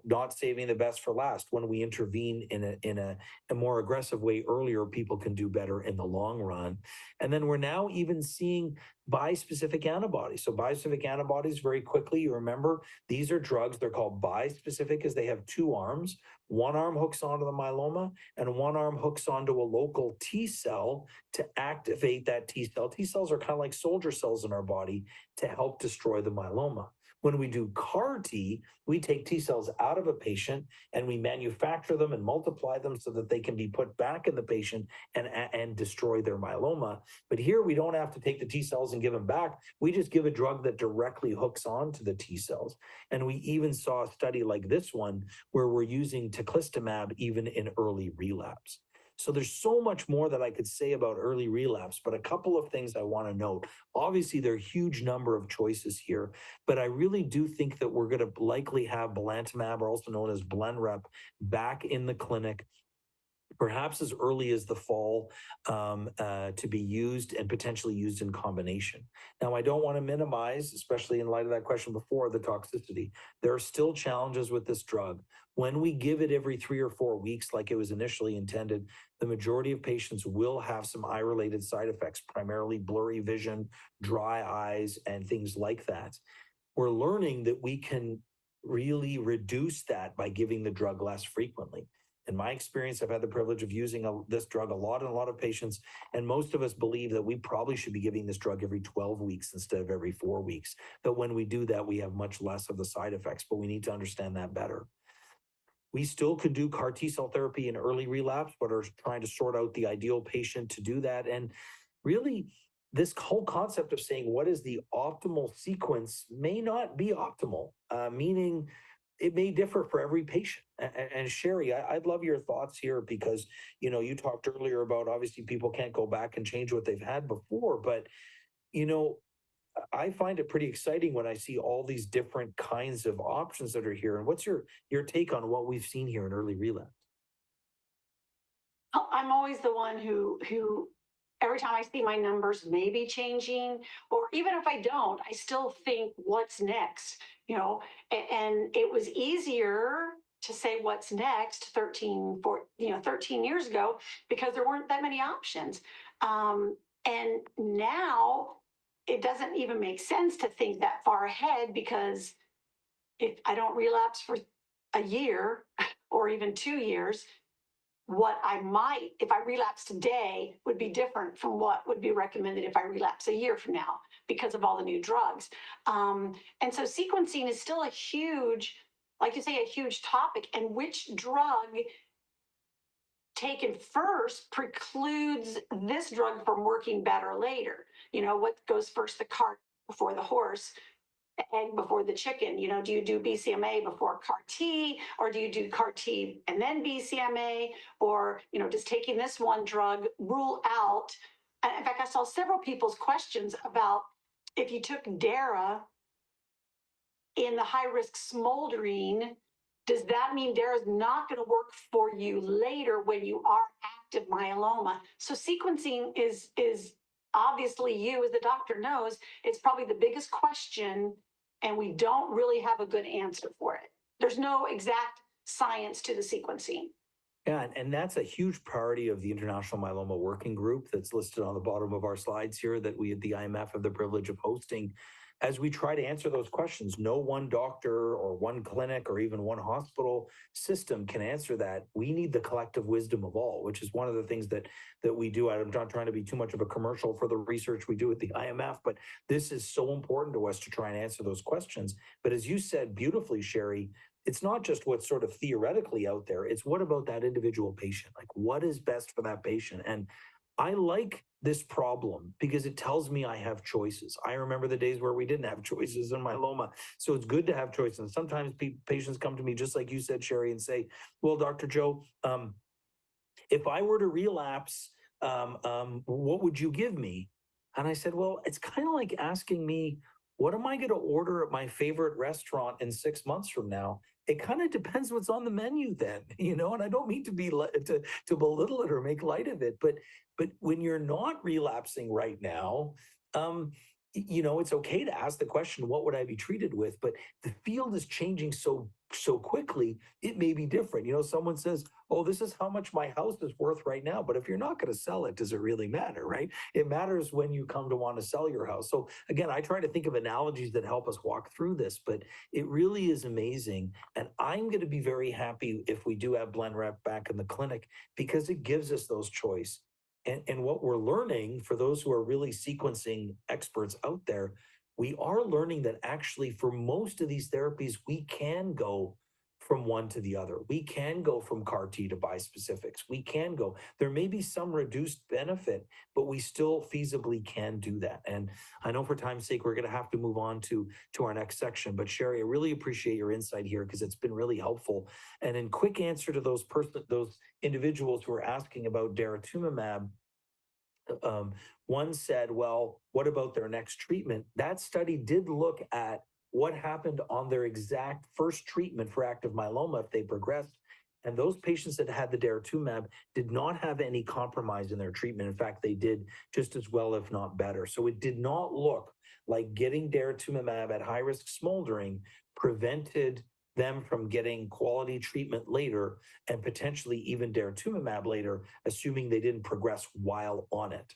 not saving the best for last. When we intervene in a more aggressive way earlier, people can do better in the long run. And then we're now even seeing bispecific antibodies. So bispecific antibodies, very quickly, you remember, these are drugs, they're called bispecific because they have two arms. One arm hooks onto the myeloma and one arm hooks onto a local T cell to activate that T cell. T cells are kind of like soldier cells in our body to help destroy the myeloma. When we do CAR T, we take T cells out of a patient and we manufacture them and multiply them so that they can be put back in the patient and destroy their myeloma. But here we don't have to take the T cells and give them back. We just give a drug that directly hooks onto the T cells. And we even saw a study like this one where we're using teclistamab even in early relapse. So there's so much more that I could say about early relapse, but a couple of things I want to note. Obviously, there are a huge number of choices here, but I really do think that we're going to likely have belantamab, or also known as Blenrep, back in the clinic, perhaps as early as the fall, to be used and potentially used in combination. Now, I don't want to minimize, especially in light of that question before, the toxicity. There are still challenges with this drug. When we give it every 3 or 4 weeks, like it was initially intended, the majority of patients will have some eye-related side effects, primarily blurry vision, dry eyes, and things like that. We're learning that we can really reduce that by giving the drug less frequently. In my experience, I've had the privilege of using this drug a lot in a lot of patients, and most of us believe that we probably should be giving this drug every 12 weeks instead of every 4 weeks. But when we do that, we have much less of the side effects, but we need to understand that better. We still could do CAR T cell therapy in early relapse, but are trying to sort out the ideal patient to do that. And really, this whole concept of saying what is the optimal sequence may not be optimal, meaning it may differ for every patient. And Sheri, I'd love your thoughts here because, you talked earlier about obviously people can't go back and change what they've had before, but, I find it pretty exciting when I see all these different kinds of options that are here. And what's your take on what we've seen here in early relapse? I'm always the one who every time I see my numbers may be changing, or even if I don't, I still think what's next, and it was easier to say what's next 13 years ago because there weren't that many options. And now it doesn't even make sense to think that far ahead because if I don't relapse for a year or even 2 years, what I might, if I relapse today, would be different from what would be recommended if I relapse a year from now because of all the new drugs. And so sequencing is still a huge, like you say, a huge topic, and which drug taken first precludes this drug from working better later. What goes first, the cart before the horse, the egg before the chicken? Do you do BCMA before CAR T, or do you do CAR T and then BCMA? Or, does taking this one drug rule out? In fact, I saw several people's questions about if you took DARA in the high-risk smoldering, does that mean DARA is not going to work for you later when you are active myeloma? So sequencing is obviously, you as the doctor knows, it's probably the biggest question, and we don't really have a good answer for it. There's no exact science to the sequencing. Yeah, and that's a huge priority of the International Myeloma Working Group that's listed on the bottom of our slides here that we at the IMF have the privilege of hosting. As we try to answer those questions, no one doctor or one clinic or even one hospital system can answer that. We need the collective wisdom of all, which is one of the things that we do. I'm not trying to be too much of a commercial for the research we do at the IMF, but this is so important to us to try and answer those questions. But as you said beautifully, Sheri, it's not just what's sort of theoretically out there. It's what about that individual patient? Like, what is best for that patient? And I like this problem because it tells me I have choices. I remember the days where we didn't have choices in myeloma. So it's good to have choices. And sometimes patients come to me, just like you said, Sheri, and say, well, Dr. Joe, if I were to relapse, what would you give me? And I said, well, it's kind of like asking me, what am I going to order at my favorite restaurant in 6 months from now? It kind of depends what's on the menu then, and I don't mean to be to belittle it or make light of it, but when you're not relapsing right now, it's okay to ask the question, what would I be treated with? But the field is changing so quickly, it may be different. Someone says, oh, this is how much my house is worth right now. But if you're not going to sell it, does it really matter, right? It matters when you come to want to sell your house. So again, I try to think of analogies that help us walk through this, but it really is amazing. And I'm going to be very happy if we do have BlendRep back in the clinic, because it gives us those choice. And what we're learning, for those who are really sequencing experts out there, we are learning that actually for most of these therapies, we can go from one to the other. We can go from CAR T to bispecifics. We can go. There may be some reduced benefit, but we still feasibly can do that. And I know for time's sake, we're going to have to move on to our next section. But Sheri, I really appreciate your insight here, because it's been really helpful. And in quick answer to those individuals who are asking about daratumumab, one said, well, what about their next treatment? That study did look at what happened on their exact first treatment for active myeloma if they progressed. And those patients that had the daratumumab did not have any compromise in their treatment. In fact, they did just as well, if not better. So it did not look like getting daratumumab at high risk smoldering prevented them from getting quality treatment later, and potentially even daratumumab later, assuming they didn't progress while on it.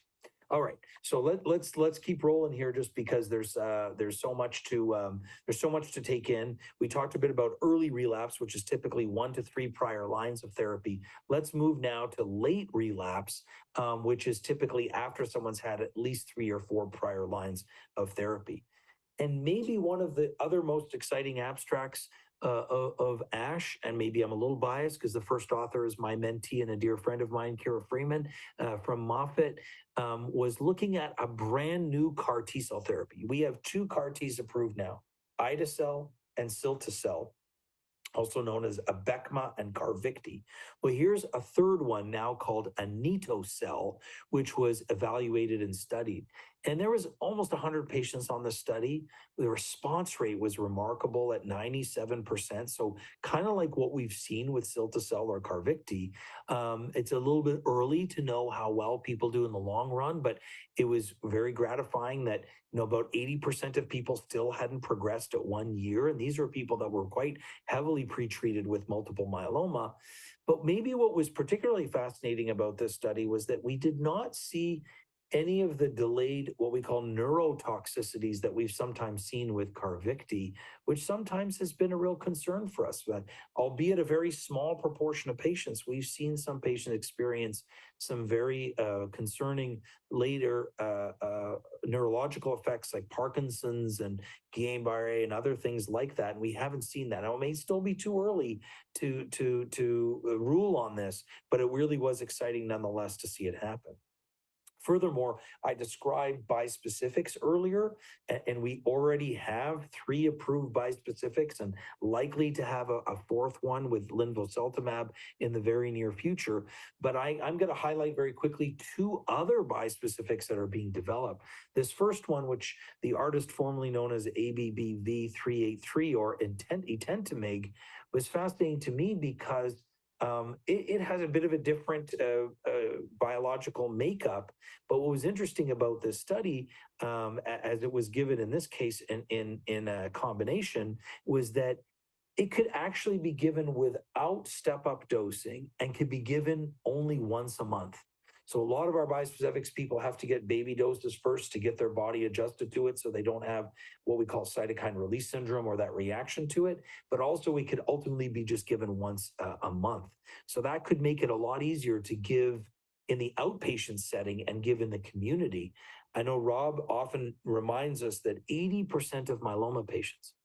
All right, so let's keep rolling here, just because there's so much to take in. We talked a bit about early relapse, which is typically 1 to 3 prior lines of therapy. Let's move now to late relapse, which is typically after someone's had at least 3 or 4 prior lines of therapy. And maybe one of the other most exciting abstracts of ASH, and maybe I'm a little biased because the first author is my mentee and a dear friend of mine, Kara Freeman from Moffitt, was looking at a brand new CAR T cell therapy. We have 2 CAR Ts approved now, ide-cel and cilta-cel, also known as Abecma and Carvykti. Well, here's a third one now called anito-cel, which was evaluated and studied. And there was almost 100 patients on the study. The response rate was remarkable at 97%. So kind of like what we've seen with cilta-cel or Carvykti. It's a little bit early to know how well people do in the long run, but it was very gratifying that about 80% of people still hadn't progressed at 1 year. And these are people that were quite heavily pretreated with multiple myeloma. But maybe what was particularly fascinating about this study was that we did not see any of the delayed, what we call neurotoxicities that we've sometimes seen with Carvykti, which sometimes has been a real concern for us. But albeit a very small proportion of patients, we've seen some patients experience some very concerning later neurological effects like Parkinson's and Guillain-Barré and other things like that. And we haven't seen that. Now, it may still be too early to rule on this, but it really was exciting nonetheless to see it happen. Furthermore, I described bispecifics earlier, and we already have 3 approved bispecifics and likely to have a 4th one with linvoseltamab in the very near future. But I'm going to highlight very quickly 2 other bispecifics that are being developed. This first one, which the artist formerly known as ABBV383 or etentamig, was fascinating to me because it has a bit of a different biological makeup. But what was interesting about this study, as it was given in this case in a combination, was that it could actually be given without step-up dosing and could be given only once a month. So a lot of our bispecifics, people have to get baby doses first to get their body adjusted to it so they don't have what we call cytokine release syndrome or that reaction to it. But also we could ultimately be just given once a month. So that could make it a lot easier to give in the outpatient setting and give in the community. I know Rob often reminds us that 80% of myeloma patients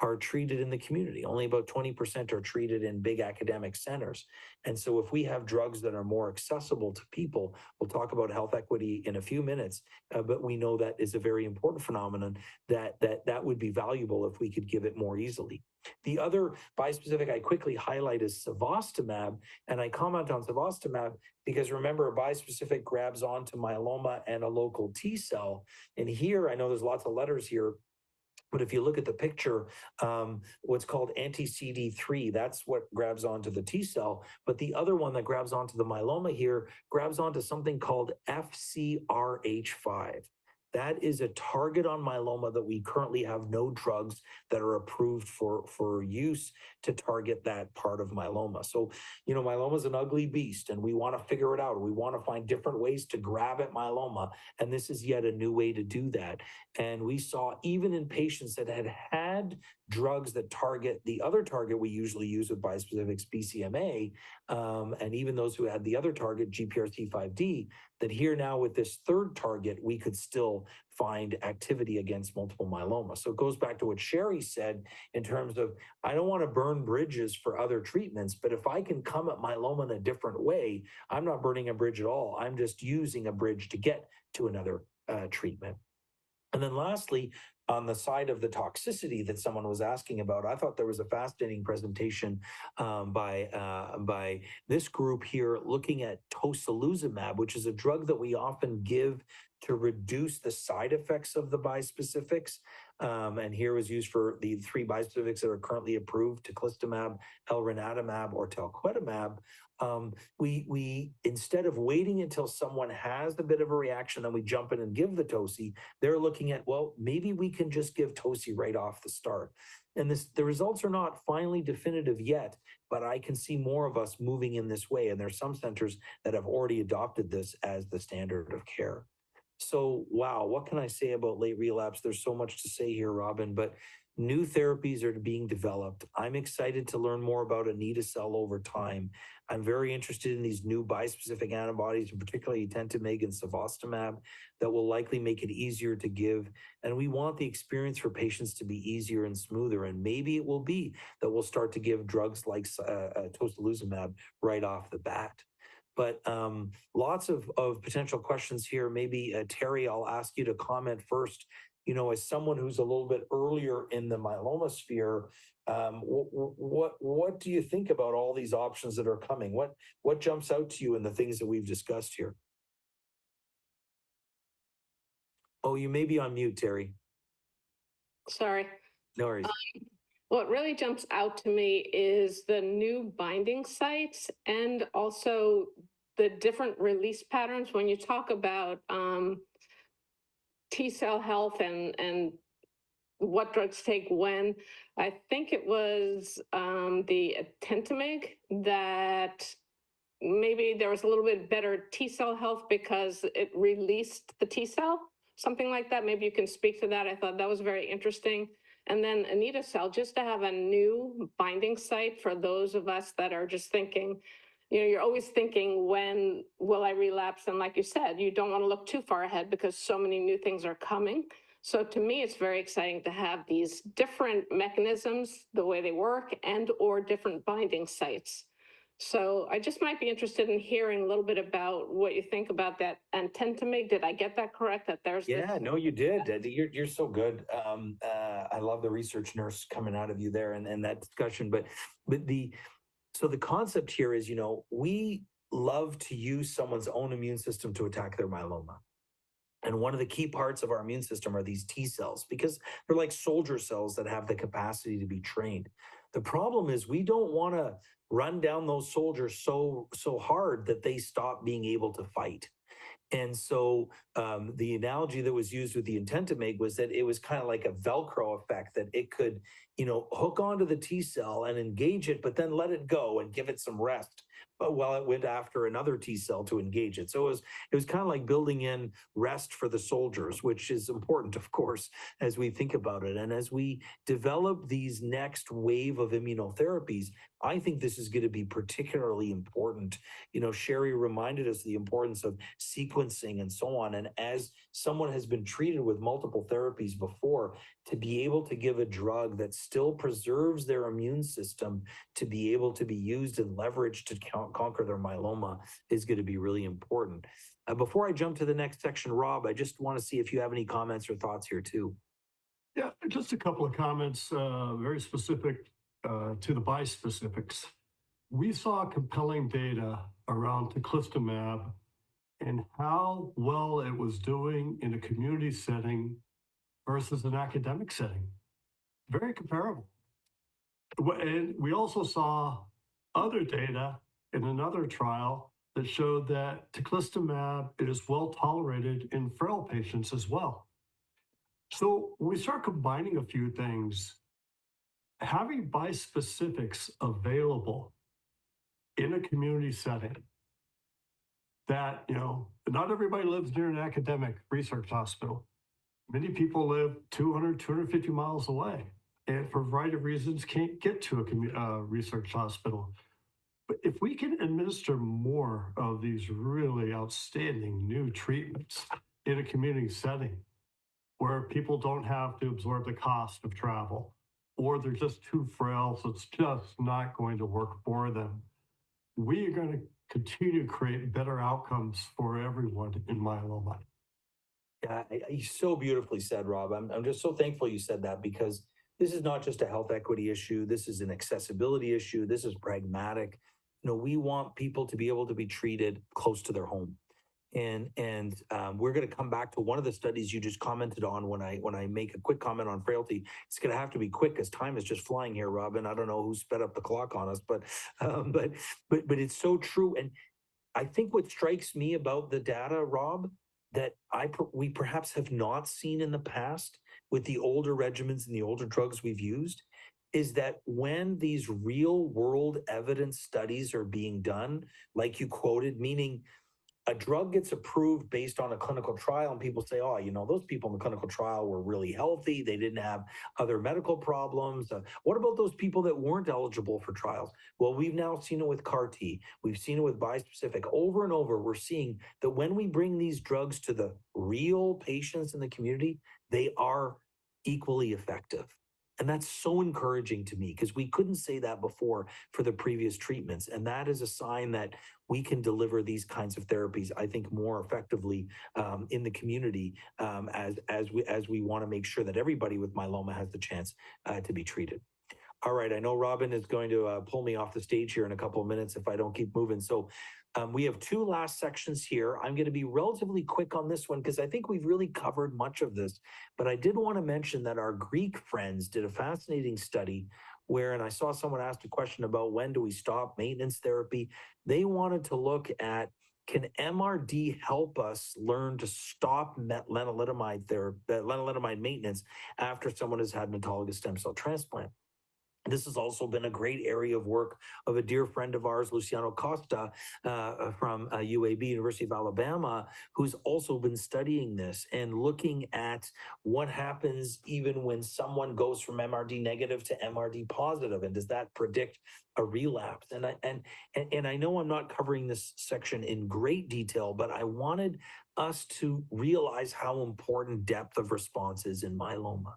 are treated in the community. Only about 20% are treated in big academic centers. And so if we have drugs that are more accessible to people, we'll talk about health equity in a few minutes, but we know that is a very important phenomenon that would be valuable if we could give it more easily. The other bispecific I quickly highlight is cevostamab, and I comment on cevostamab because remember, a bispecific grabs onto myeloma and a local T cell. And here, I know there's lots of letters here, but if you look at the picture, what's called anti-CD3, that's what grabs onto the T cell. But the other one that grabs onto the myeloma here grabs onto something called FCRH5. that is a target on myeloma that we currently have no drugs that are approved for use to target that part of myeloma. So, myeloma is an ugly beast, and we want to figure it out. We want to find different ways to grab at myeloma, and this is yet a new way to do that. And we saw even in patients that had drugs that target the other target we usually use with bispecifics, BCMA, and even those who had the other target, GPRC5D, that here now with this third target, we could still find activity against multiple myeloma. So it goes back to what Sheri said in terms of, I don't want to burn bridges for other treatments, but if I can come at myeloma in a different way, I'm not burning a bridge at all. I'm just using a bridge to get to another treatment. And then lastly, on the side of the toxicity that someone was asking about, I thought there was a fascinating presentation by this group here looking at tocilizumab, which is a drug that we often give to reduce the side effects of the bispecifics. And here was used for the 3 bispecifics that are currently approved, teclistamab, elranatamab, or talquetamab. We instead of waiting until someone has a bit of a reaction, then we jump in and give the toci, they're looking at, well, maybe we can just give toci right off the start. And the results are not finally definitive yet, but I can see more of us moving in this way. And there's some centers that have already adopted this as the standard of care. So, wow, what can I say about late relapse? There's so much to say here, Robin, but new therapies are being developed. I'm excited to learn more about anito-cel over time. I'm very interested in these new bispecific antibodies, and particularly etentamig and cevostamab, that will likely make it easier to give. And we want the experience for patients to be easier and smoother. And maybe it will be that we'll start to give drugs like tocilizumab right off the bat. But lots of potential questions here. Maybe Terry, I'll ask you to comment first. As someone who's a little bit earlier in the myeloma sphere, what do you think about all these options that are coming? What jumps out to you in the things that we've discussed here? Oh, you may be on mute, Terry. Sorry. No worries. What really jumps out to me is the new binding sites and also the different release patterns. When you talk about T cell health and what drugs take when, I think it was the etentamig that maybe there was a little bit better T cell health because it released the T cell, something like that. Maybe you can speak to that. I thought that was very interesting. And then anito-cel, just to have a new binding site for those of us that are just thinking, you're always thinking, when will I relapse? And like you said, you don't want to look too far ahead because so many new things are coming. So to me, it's very exciting to have these different mechanisms, the way they work, and or different binding sites. So I just might be interested in hearing a little bit about what you think about that etentamig. Did I get that correct? That there's no, you did. You're so good. I love the research nurse coming out of you there and that discussion. But the concept here is, we love to use someone's own immune system to attack their myeloma. And one of the key parts of our immune system are these T cells, because they're like soldier cells that have the capacity to be trained. The problem is we don't want to run down those soldiers so hard that they stop being able to fight. And so the analogy that was used with the etentamig was that it was kind of like a Velcro effect, that it could, hook onto the T cell and engage it, but then let it go and give it some rest. But while it went after another T cell to engage it. So it was kind of like building in rest for the soldiers, which is important, of course, as we think about it. And as we develop these next wave of immunotherapies, I think this is going to be particularly important. Sheri reminded us the importance of sequencing and so on. And as someone has been treated with multiple therapies before, to be able to give a drug that still preserves their immune system to be able to be used and leveraged to conquer their myeloma is going to be really important. Before I jump to the next section, Rob, I just want to see if you have any comments or thoughts here too. Yeah, just a couple of comments, very specific to the bispecifics. We saw compelling data around teclistamab and how well it was doing in a community setting versus an academic setting. Very comparable. And we also saw other data in another trial that showed that teclistamab is well tolerated in frail patients as well. So when we start combining a few things, having bispecifics available in a community setting that, not everybody lives near an academic research hospital. Many people live 200, 250 miles away and for a variety of reasons can't get to a research hospital. But if we can administer more of these really outstanding new treatments in a community setting where people don't have to absorb the cost of travel, or they're just too frail, so it's just not going to work for them, we are going to continue to create better outcomes for everyone in myeloma. Yeah, you so beautifully said, Rob. I'm just so thankful you said that, because this is not just a health equity issue. This is an accessibility issue. This is pragmatic. We want people to be able to be treated close to their home. And we're going to come back to one of the studies you just commented on when I make a quick comment on frailty. It's going to have to be quick because time is just flying here, Robin. I don't know who sped up the clock on us, but it's so true. And I think what strikes me about the data, Rob, that we perhaps have not seen in the past with the older regimens and the older drugs we've used, is that when these real world evidence studies are being done, like you quoted, meaning a drug gets approved based on a clinical trial and people say, oh, those people in the clinical trial were really healthy. They didn't have other medical problems. What about those people that weren't eligible for trials? Well, we've now seen it with CAR T. We've seen it with bispecific. Over and over, we're seeing that when we bring these drugs to the real patients in the community, they are equally effective. And that's so encouraging to me, because we couldn't say that before for the previous treatments. And that is a sign that we can deliver these kinds of therapies, I think, more effectively in the community as we want to make sure that everybody with myeloma has the chance to be treated. All right, I know Robin is going to pull me off the stage here in a couple of minutes if I don't keep moving. So we have two last sections here. I'm going to be relatively quick on this one because I think we've really covered much of this. But I did want to mention that our Greek friends did a fascinating study where, and I saw someone asked a question about when do we stop maintenance therapy. They wanted to look at, can MRD help us learn to stop lenalidomide maintenance after someone has had an autologous stem cell transplant? This has also been a great area of work of a dear friend of ours, Luciano Costa, from UAB, University of Alabama, who's also been studying this and looking at what happens even when someone goes from MRD negative to MRD positive, and does that predict a relapse? And I know I'm not covering this section in great detail, but I wanted us to realize how important depth of response is in myeloma.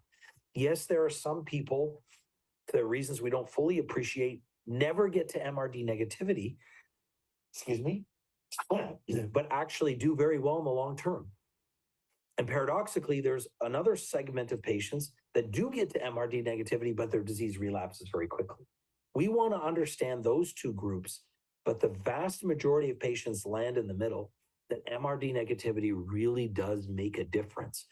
Yes, there are some people, for the reasons we don't fully appreciate, never get to MRD negativity, but actually do very well in the long term. And paradoxically, there's another segment of patients that do get to MRD negativity, but their disease relapses very quickly. We want to understand those two groups, but the vast majority of patients land in the middle, that MRD negativity really does make a difference.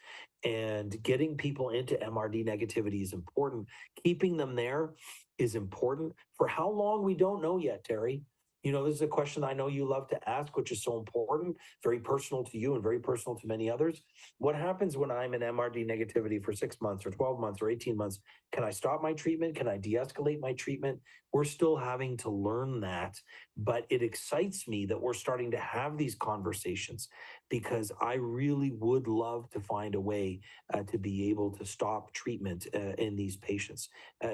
And getting people into MRD negativity is important. Keeping them there is important. For how long, we don't know yet, Terry. This is a question I know you love to ask, which is so important, very personal to you and very personal to many others. What happens when I'm in MRD negativity for 6 months or 12 months or 18 months? Can I stop my treatment? Can I de-escalate my treatment? We're still having to learn that, but it excites me that we're starting to have these conversations, because I really would love to find a way to be able to stop treatment in these patients.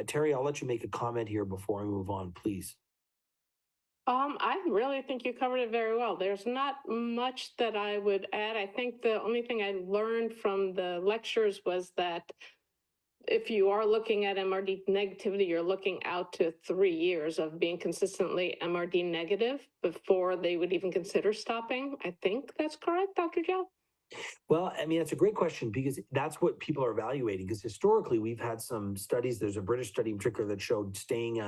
Terry, I'll let you make a comment here before I move on, please. I really think you covered it very well. There's not much that I would add. I think the only thing I learned from the lectures was that if you are looking at MRD negativity, you're looking out to 3 years of being consistently MRD negative before they would even consider stopping. I think that's correct, Dr. Joe? Well, I mean, it's a great question, because that's what people are evaluating. Because historically, we've had some studies. There's a British study in particular that showed staying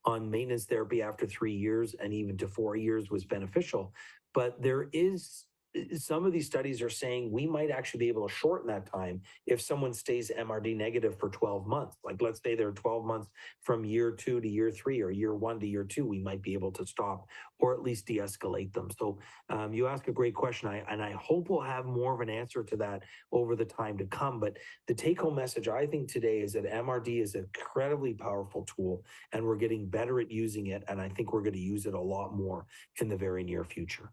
on maintenance therapy after 3 years and even to 4 years was beneficial. But there is some of these studies are saying we might actually be able to shorten that time if someone stays MRD negative for 12 months. Like, let's say they're 12 months from year 2 to year 3 or year 1 to year 2, we might be able to stop or at least de-escalate them. So you ask a great question, and I hope we'll have more of an answer to that over the time to come. But the take-home message I think today is that MRD is an incredibly powerful tool, and we're getting better at using it, and I think we're going to use it a lot more in the very near future.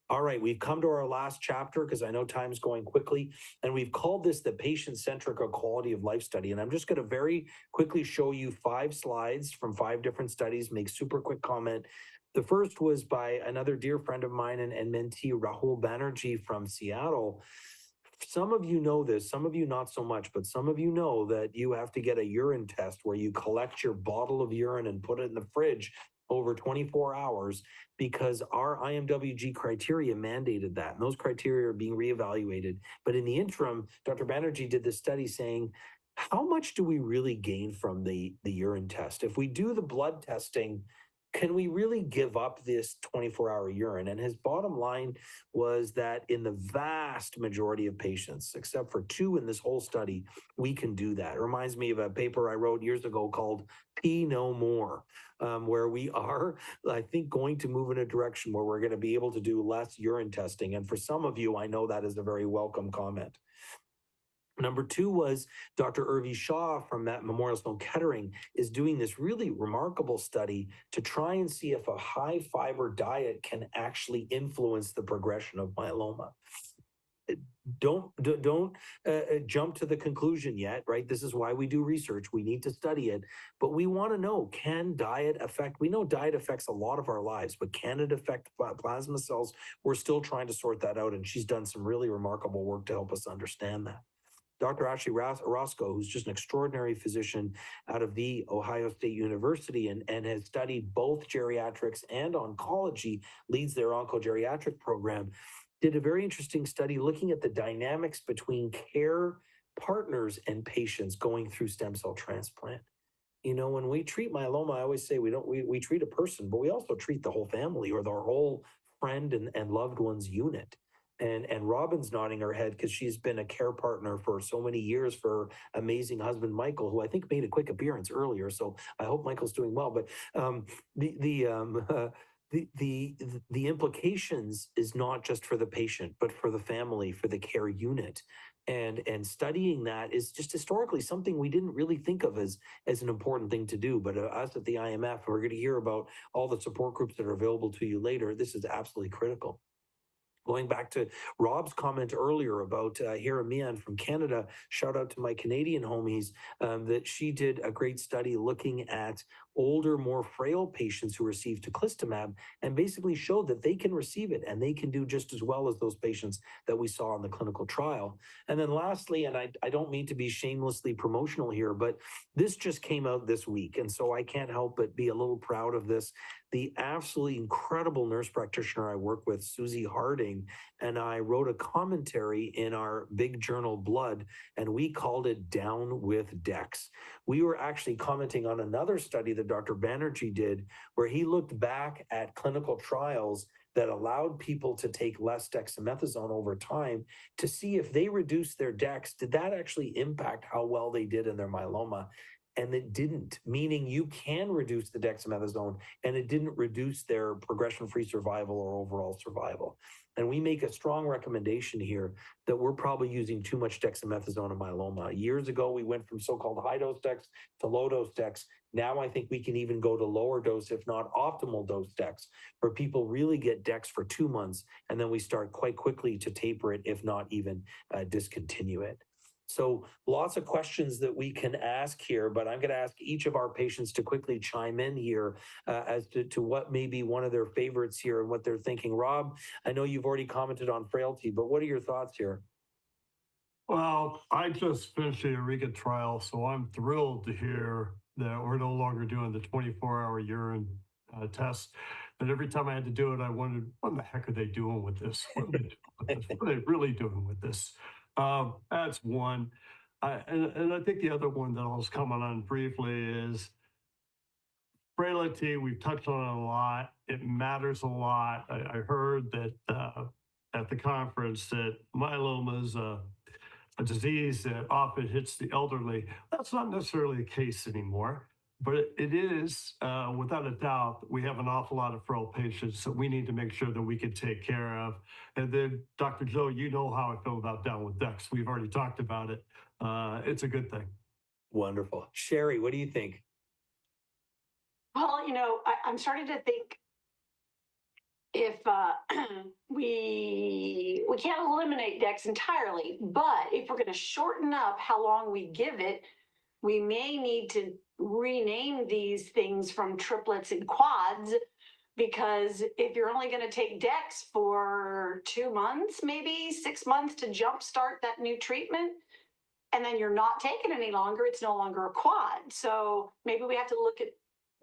All right, we've come to our last chapter because I know time's going quickly, and we've called this the patient-centric or quality of life study. And I'm just going to very quickly show you 5 slides from 5 different studies, make super quick comment. The first was by another dear friend of mine and mentee, Rahul Banerjee from Seattle. Some of you know this, some of you not so much, but some of you know that you have to get a urine test where you collect your bottle of urine and put it in the fridge over 24 hours because our IMWG criteria mandated that. And those criteria are being reevaluated. But in the interim, Dr. Banerjee did this study saying, how much do we really gain from the urine test? If we do the blood testing, can we really give up this 24-hour urine? And his bottom line was that in the vast majority of patients, except for 2 in this whole study, we can do that. It reminds me of a paper I wrote years ago called Pee No More, where we are, I think, going to move in a direction where we're going to be able to do less urine testing. And for some of you, I know that is a very welcome comment. Number 2 was Dr. Urvi Shah from Memorial Sloan Kettering is doing this really remarkable study to try and see if a high fiber diet can actually influence the progression of myeloma. Don't jump to the conclusion yet, right? This is why we do research. We need to study it, but we want to know, can diet affect, we know diet affects a lot of our lives, but can it affect plasma cells? We're still trying to sort that out, and she's done some really remarkable work to help us understand that. Dr. Ashley Roscoe, who's just an extraordinary physician out of the Ohio State University and has studied both geriatrics and oncology, leads their oncogeriatric program, did a very interesting study looking at the dynamics between care partners and patients going through stem cell transplant. You know, when we treat myeloma, I always say we treat a person, but we also treat the whole family or the whole friend and loved ones unit. And Robin's nodding her head because she's been a care partner for so many years for amazing husband Michael, who I think made a quick appearance earlier. So I hope Michael's doing well. But the implications is not just for the patient, but for the family, for the care unit. And studying that is just historically something we didn't really think of as an important thing to do. But us at the IMF, we're going to hear about all the support groups that are available to you later. This is absolutely critical. Going back to Rob's comment earlier about Hira Mian from Canada, shout out to my Canadian homies, that she did a great study looking at older, more frail patients who receive teclistamab and basically showed that they can receive it and they can do just as well as those patients that we saw in the clinical trial. And then lastly, and I don't mean to be shamelessly promotional here, but this just came out this week. And so I can't help but be a little proud of this. The absolutely incredible nurse practitioner I work with, Susie Harding, and I wrote a commentary in our big journal Blood, and we called it Down with Dex. We were actually commenting on another study that Dr. Banerjee did, where he looked back at clinical trials that allowed people to take less dexamethasone over time to see if they reduced their dex, did that actually impact how well they did in their myeloma? And it didn't, meaning you can reduce the dexamethasone and it didn't reduce their progression-free survival or overall survival. And we make a strong recommendation here that we're probably using too much dexamethasone in myeloma. Years ago, we went from so-called high-dose dex to low-dose dex. Now I think we can even go to lower dose, if not optimal dose dex, where people really get dex for 2 months, and then we start quite quickly to taper it, if not even discontinue it. So lots of questions that we can ask here, but I'm going to ask each of our patients to quickly chime in here as to what may be one of their favorites here and what they're thinking. Rob, I know you've already commented on frailty, but what are your thoughts here? Well, I just finished the Eureka trial, so I'm thrilled to hear that we're no longer doing the 24-hour urine test. And every time I had to do it, I wondered, what the heck are they doing with this? What are they doing with this? What are they really doing with this? That's one. And I think the other one that I'll just comment on briefly is frailty. We've touched on it a lot. It matters a lot. I heard that at the conference that myeloma is a disease that often hits the elderly. That's not necessarily the case anymore, but it is, without a doubt, we have an awful lot of frail patients that we need to make sure that we can take care of. And then, Dr. Joe, you know how I feel about down with Dex. We've already talked about it. It's a good thing. Wonderful. Sheri, what do you think? Well, I'm starting to think if we can't eliminate DEX entirely, but if we're going to shorten up how long we give it, we may need to rename these things from triplets and quads, because if you're only going to take DEX for 2 months, maybe 6 months to jumpstart that new treatment, and then you're not taking it any longer, it's no longer a quad. So maybe we have to look at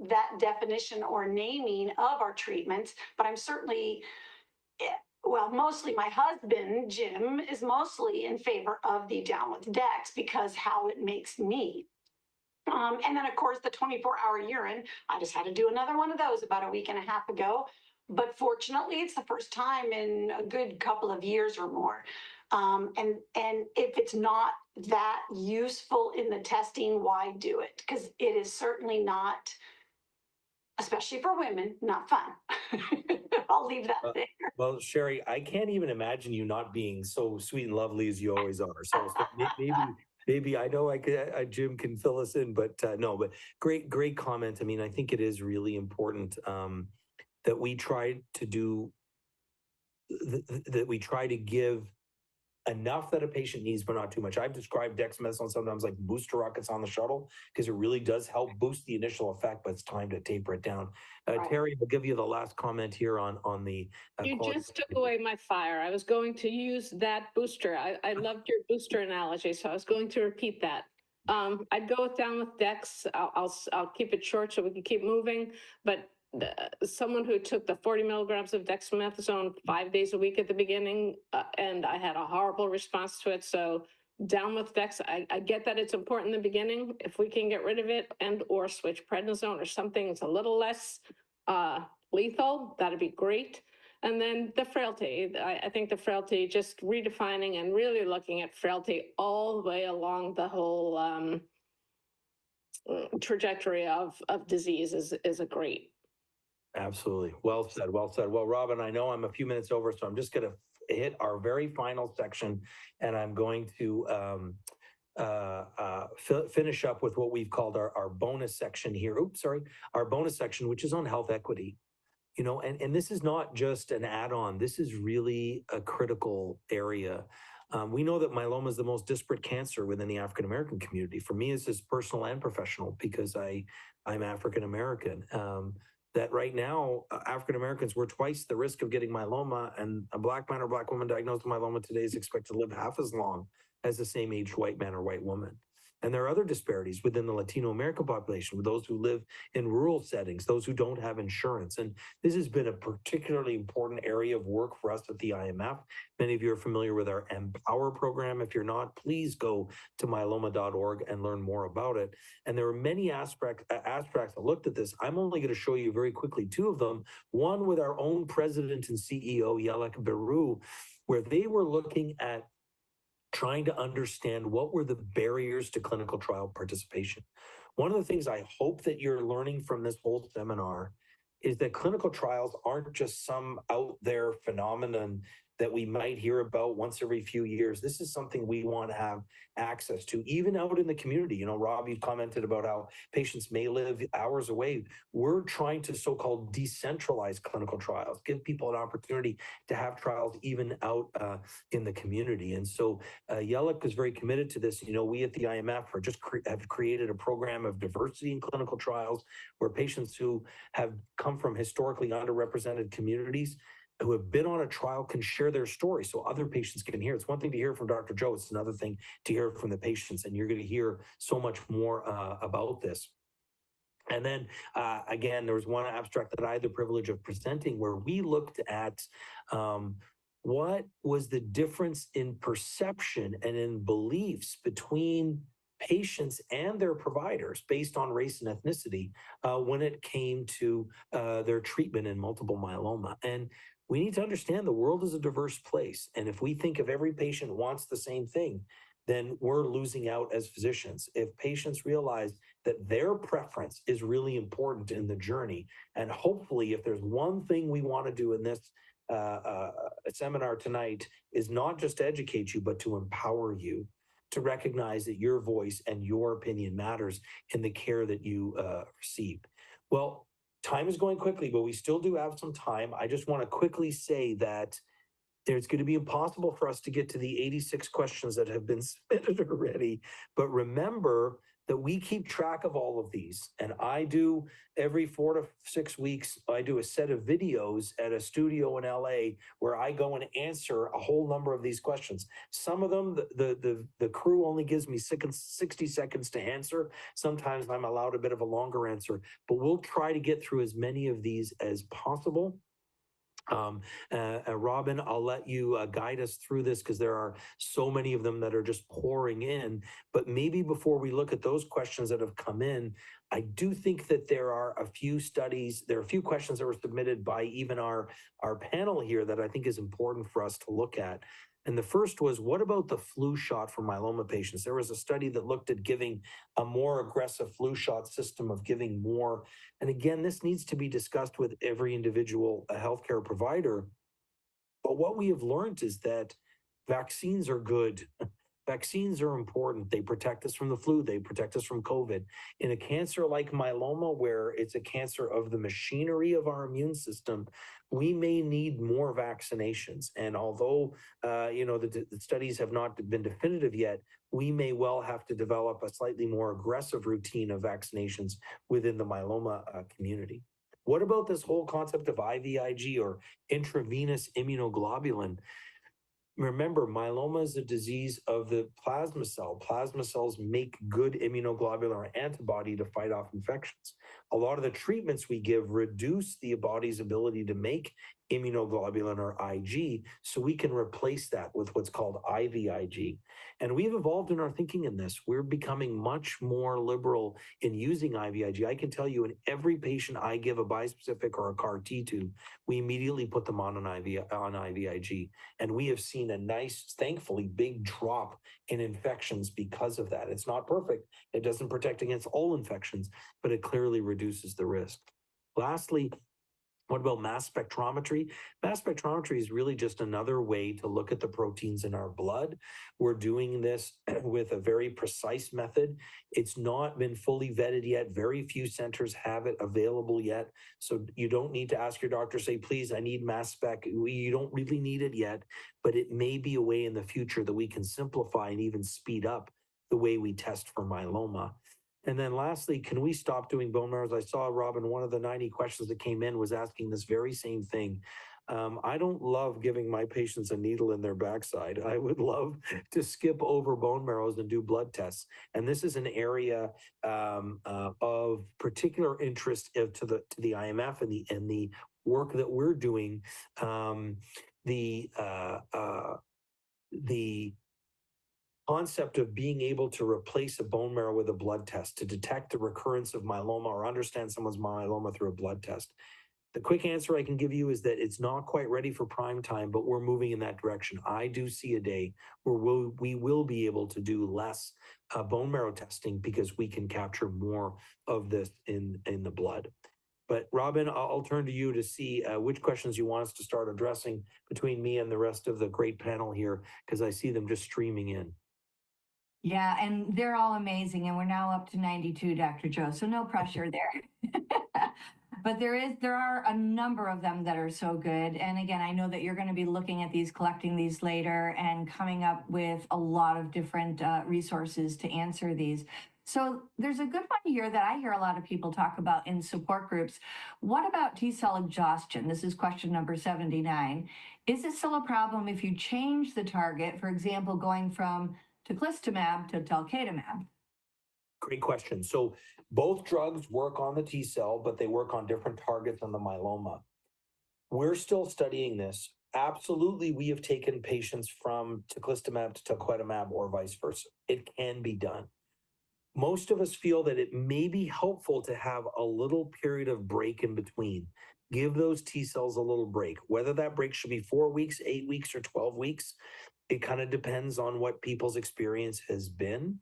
that definition or naming of our treatments. But I'm certainly, well, mostly my husband, Jim, is mostly in favor of the down with DEX because how it makes me. And then, of course, the 24-hour urine. I just had to do another one of those about a week and a half ago. But fortunately, it's the first time in a good couple of years or more. And if it's not that useful in the testing, why do it? Because it is certainly not, especially for women, not fun. I'll leave that there. Well, Sheri, I can't even imagine you not being so sweet and lovely as you always are. So maybe I know Jim can fill us in, but no, but great comment. I mean, I think it is really important that we try to do, that we try to give enough that a patient needs, but not too much. I've described dexamethasone sometimes like booster rockets on the shuttle, because it really does help boost the initial effect, but it's time to taper it down. Right. Terry, I'll give you the last comment here on the You quality. just took away my fire. I was going to use that booster. I loved your booster analogy, so I was going to repeat that. I'd go down with Dex. I'll keep it short so we can keep moving. But someone who took the 40 milligrams of dexamethasone 5 days a week at the beginning, and I had a horrible response to it. So down with Dex. I get that it's important in the beginning. If we can get rid of it and or switch prednisone or something that's a little less lethal, that'd be great. And then the frailty, I think the frailty, just redefining and really looking at frailty all the way along the whole trajectory of disease is a great. Absolutely. Well said. Well said. Well, Robin, I know I'm a few minutes over, so I'm just going to hit our very final section, and I'm going to finish up with what we've called our bonus section here. Oops, sorry. Our bonus section, which is on health equity. You know, and this is not just an add-on. This is really a critical area. We know that myeloma is the most disparate cancer within the African American community. For me, this is personal and professional because I'm African American. That right now, African Americans were twice the risk of getting myeloma, and a Black man or Black woman diagnosed with myeloma today is expected to live half as long as the same aged white man or white woman. And there are other disparities within the Latino American population, with those who live in rural settings, those who don't have insurance. And this has been a particularly important area of work for us at the IMF. Many of you are familiar with our Empower program. If you're not, please go to myeloma.org and learn more about it. And there are many aspects that looked at this. I'm only going to show you very quickly two of them. One with our own president and CEO, Yelek Beru, where they were looking at trying to understand what were the barriers to clinical trial participation. One of the things I hope that you're learning from this whole seminar is that clinical trials aren't just some out there phenomenon that we might hear about once every few years. This is something we want to have access to, even out in the community. You know, Rob, you commented about how patients may live hours away. We're trying to so-called decentralize clinical trials, give people an opportunity to have trials even out in the community. And so Yelek is very committed to this. You know, we at the IMF have created a program of diversity in clinical trials where patients who have come from historically underrepresented communities who have been on a trial can share their story so other patients can hear. It's one thing to hear from Dr. Joe, it's another thing to hear from the patients, and you're going to hear so much more about this. And then, again, there was one abstract that I had the privilege of presenting where we looked at what was the difference in perception and in beliefs between patients and their providers based on race and ethnicity when it came to their treatment in multiple myeloma. And we need to understand the world is a diverse place. And if we think if every patient wants the same thing, then we're losing out as physicians. If patients realize that their preference is really important in the journey, and hopefully, if there's one thing we want to do in this seminar tonight, is not just to educate you, but to empower you to recognize that your voice and your opinion matters in the care that you receive. Well, time is going quickly, but we still do have some time. I just want to quickly say that it's going to be impossible for us to get to the 86 questions that have been submitted already. But remember that we keep track of all of these. And I do every 4 to 6 weeks, I do a set of videos at a studio in LA where I go and answer a whole number of these questions. Some of them, the crew only gives me 60 seconds to answer. Sometimes I'm allowed a bit of a longer answer, but we'll try to get through as many of these as possible. Robin, I'll let you guide us through this because there are so many of them that are just pouring in. But maybe before we look at those questions that have come in, I do think that there are a few studies, there are a few questions that were submitted by even our panel here that I think is important for us to look at. And the first was, what about the flu shot for myeloma patients? There was a study that looked at giving a more aggressive flu shot system of giving more. And again, this needs to be discussed with every individual healthcare provider. But what we have learned is that vaccines are good. Vaccines are important. They protect us from the flu. They protect us from COVID. In a cancer like myeloma, where it's a cancer of the machinery of our immune system, we may need more vaccinations. And although, the studies have not been definitive yet, we may well have to develop a slightly more aggressive routine of vaccinations within the myeloma community. What about this whole concept of IVIG or intravenous immunoglobulin? Remember, myeloma is a disease of the plasma cell. Plasma cells make good immunoglobular antibody to fight off infections. A lot of the treatments we give reduce the body's ability to make immunoglobulin or IG, so we can replace that with what's called IVIG. And we've evolved in our thinking in this. We're becoming much more liberal in using IVIG. I can tell you, in every patient I give a bispecific or a CAR T to, we immediately put them on IVIG. And we have seen a nice, thankfully, big drop in infections because of that. It's not perfect. It doesn't protect against all infections, but it clearly reduces the risk. Lastly, what about mass spectrometry? Mass spectrometry is really just another way to look at the proteins in our blood. We're doing this with a very precise method. It's not been fully vetted yet. Very few centers have it available yet. So you don't need to ask your doctor, say, please, I need mass spec. You don't really need it yet, but it may be a way in the future that we can simplify and even speed up the way we test for myeloma. And then lastly, can we stop doing bone marrows? I saw, Robin, one of the 90 questions that came in was asking this very same thing. I don't love giving my patients a needle in their backside. I would love to skip over bone marrows and do blood tests. And this is an area of particular interest to the IMF and the work that we're doing. The concept of being able to replace a bone marrow with a blood test to detect the recurrence of myeloma or understand someone's myeloma through a blood test. The quick answer I can give you is that it's not quite ready for prime time, but we're moving in that direction. I do see a day where we will be able to do less bone marrow testing because we can capture more of this in the blood. But Robin, I'll turn to you to see which questions you want us to start addressing between me and the rest of the great panel here, because I see them just streaming in. Yeah, and they're all amazing. And we're now up to 92, Dr. Joe, so no pressure there. But there are a number of them that are so good. And again, I know that you're going to be looking at these, collecting these later, and coming up with a lot of different resources to answer these. So there's a good one here that I hear a lot of people talk about in support groups. What about T-cell exhaustion? This is question number 79. Is it still a problem if you change the target, for example, going from teclistamab to talquetamab? Great question. So both drugs work on the T cell, but they work on different targets on the myeloma. We're still studying this. Absolutely, we have taken patients from teclistamab to talquetamab or vice versa. It can be done. most of us feel that it may be helpful to have a little period of break in between. Give those T cells a little break, whether that break should be 4 weeks, 8 weeks, or 12 weeks. It kind of depends on what people's experience has been.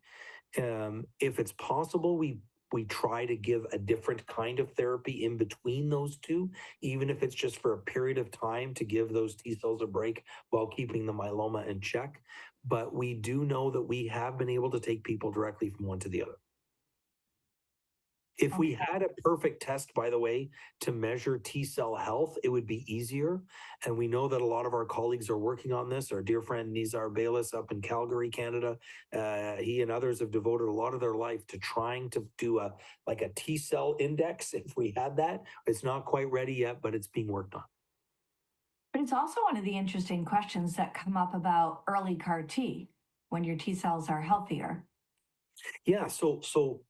If it's possible, we try to give a different kind of therapy in between those two, even if it's just for a period of time to give those T cells a break while keeping the myeloma in check. But we do know that we have been able to take people directly from one to the other. If we had a perfect test, by the way, to measure T cell health, it would be easier. And we know that a lot of our colleagues are working on this. Our dear friend Nizar Bayless up in Calgary, Canada, he and others have devoted a lot of their life to trying to do a T cell index. If we had that, it's not quite ready yet, but it's being worked on. But it's also one of the interesting questions that come up about early CAR T when your T cells are healthier. Yeah, so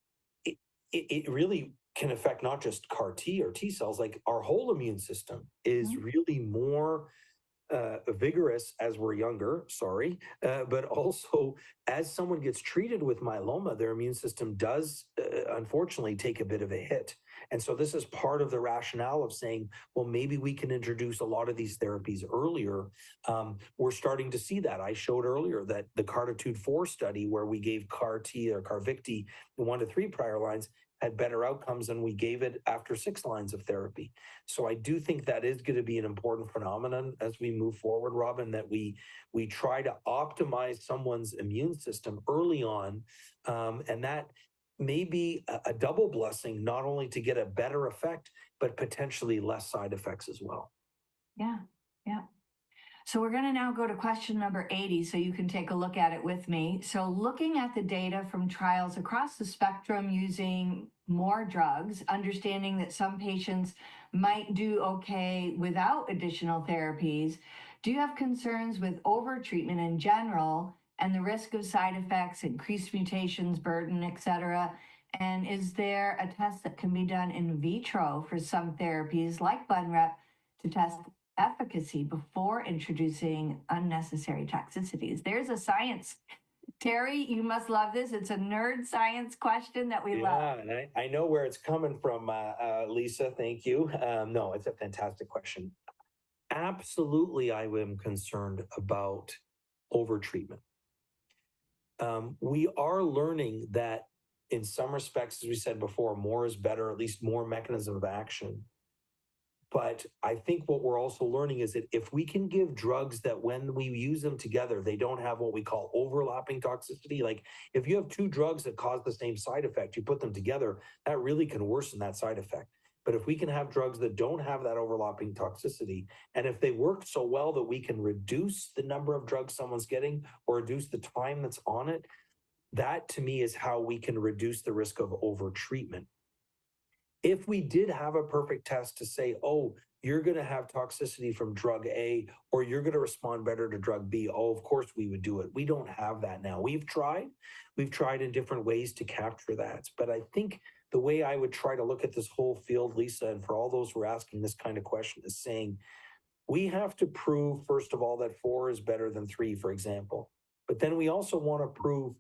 it really can affect not just CAR T or T cells, like our whole immune system is really more vigorous as we're younger, but also as someone gets treated with myeloma, their immune system does unfortunately take a bit of a hit. And so this is part of the rationale of saying, well, maybe we can introduce a lot of these therapies earlier. We're starting to see that. I showed earlier that the CARTITUDE-4 study where we gave CAR T or CARVYKTI 1 to 3 prior lines had better outcomes than we gave it after 6 lines of therapy. So I do think that is going to be an important phenomenon as we move forward, Robin, that we try to optimize someone's immune system early on, and that may be a double blessing, not only to get a better effect, but potentially less side effects as well. Yeah, yeah. So we're going to now go to question number 80, so you can take a look at it with me. So looking at the data from trials across the spectrum using more drugs, understanding that some patients might do okay without additional therapies, do you have concerns with overtreatment in general and the risk of side effects, increased mutations, burden, et cetera? And is there a test that can be done in vitro for some therapies like BunRep to test efficacy before introducing unnecessary toxicities? There's a science. Terry, you must love this. It's a nerd science question that we love. Yeah, and I know where it's coming from, Lisa. Thank you. No, it's a fantastic question. Absolutely, I am concerned about overtreatment. We are learning that in some respects, as we said before, more is better, at least more mechanism of action. But I think what we're also learning is that if we can give drugs that when we use them together, they don't have what we call overlapping toxicity. Like if you have 2 drugs that cause the same side effect, you put them together, that really can worsen that side effect. But if we can have drugs that don't have that overlapping toxicity, and if they work so well that we can reduce the number of drugs someone's getting or reduce the time that's on it, that to me is how we can reduce the risk of overtreatment. If we did have a perfect test to say, oh, you're going to have toxicity from drug A, or you're going to respond better to drug B, oh, of course we would do it. We don't have that now. We've tried in different ways to capture that. But I think the way I would try to look at this whole field, Lisa, and for all those who are asking this kind of question, is saying, we have to prove, first of all, that 4 is better than 3, for example. But then we also want to prove,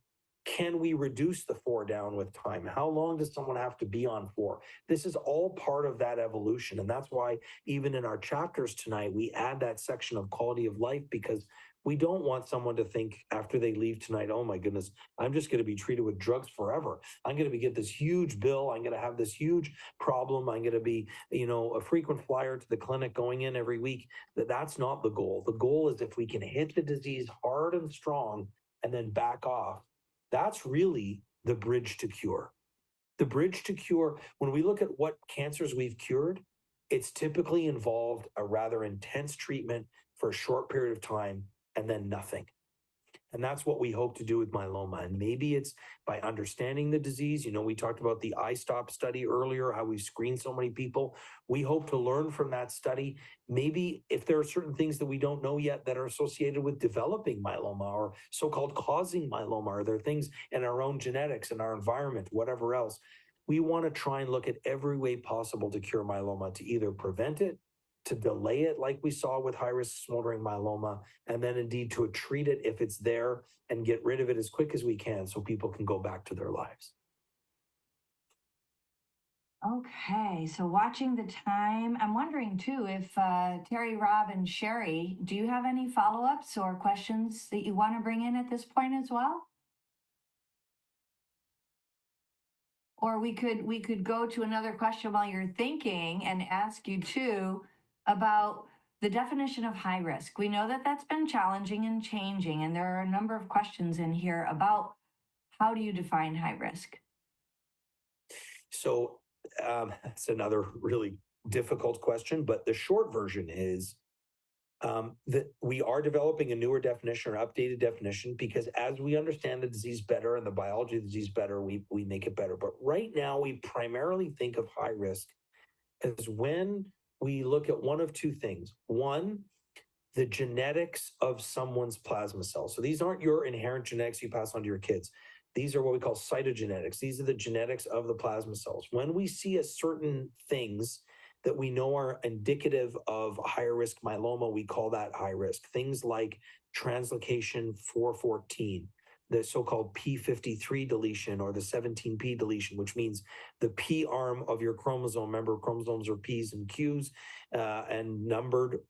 can we reduce the 4 down with time? How long does someone have to be on 4? This is all part of that evolution. And that's why even in our chapters tonight, we add that section of quality of life, because we don't want someone to think after they leave tonight, oh my goodness, I'm just going to be treated with drugs forever. I'm going to get this huge bill. I'm going to have this huge problem. I'm going to be, a frequent flyer to the clinic going in every week. That's not the goal. The goal is if we can hit the disease hard and strong and then back off. That's really the bridge to cure. The bridge to cure, when we look at what cancers we've cured, it's typically involved a rather intense treatment for a short period of time and then nothing. And that's what we hope to do with myeloma. And maybe it's by understanding the disease. We talked about the iStop study earlier, how we screened so many people. We hope to learn from that study. Maybe if there are certain things that we don't know yet that are associated with developing myeloma or so-called causing myeloma, are there things in our own genetics and our environment, whatever else? We want to try and look at every way possible to cure myeloma, to either prevent it, to delay it like we saw with high-risk smoldering myeloma, and then indeed to treat it if it's there and get rid of it as quick as we can so people can go back to their lives. Okay, so watching the time, I'm wondering too if Terry, Rob, and Sheri, do you have any follow-ups or questions that you want to bring in at this point as well? Or we could go to another question while you're thinking and ask you too about the definition of high risk. We know that that's been challenging and changing, and there are a number of questions in here about how do you define high risk? So that's another really difficult question, but the short version is that we are developing a newer definition or updated definition because as we understand the disease better and the biology of the disease better, we make it better. But right now, we primarily think of high risk as when we look at one of two things. One, the genetics of someone's plasma cells. So these aren't your inherent genetics you pass on to your kids. These are what we call cytogenetics. These are the genetics of the plasma cells. When we see a certain things that we know are indicative of higher risk myeloma, we call that high risk. Things like translocation 414, the so-called P53 deletion or the 17p deletion, which means the P arm of your chromosome. Remember, chromosomes are P's and Q's and numbered.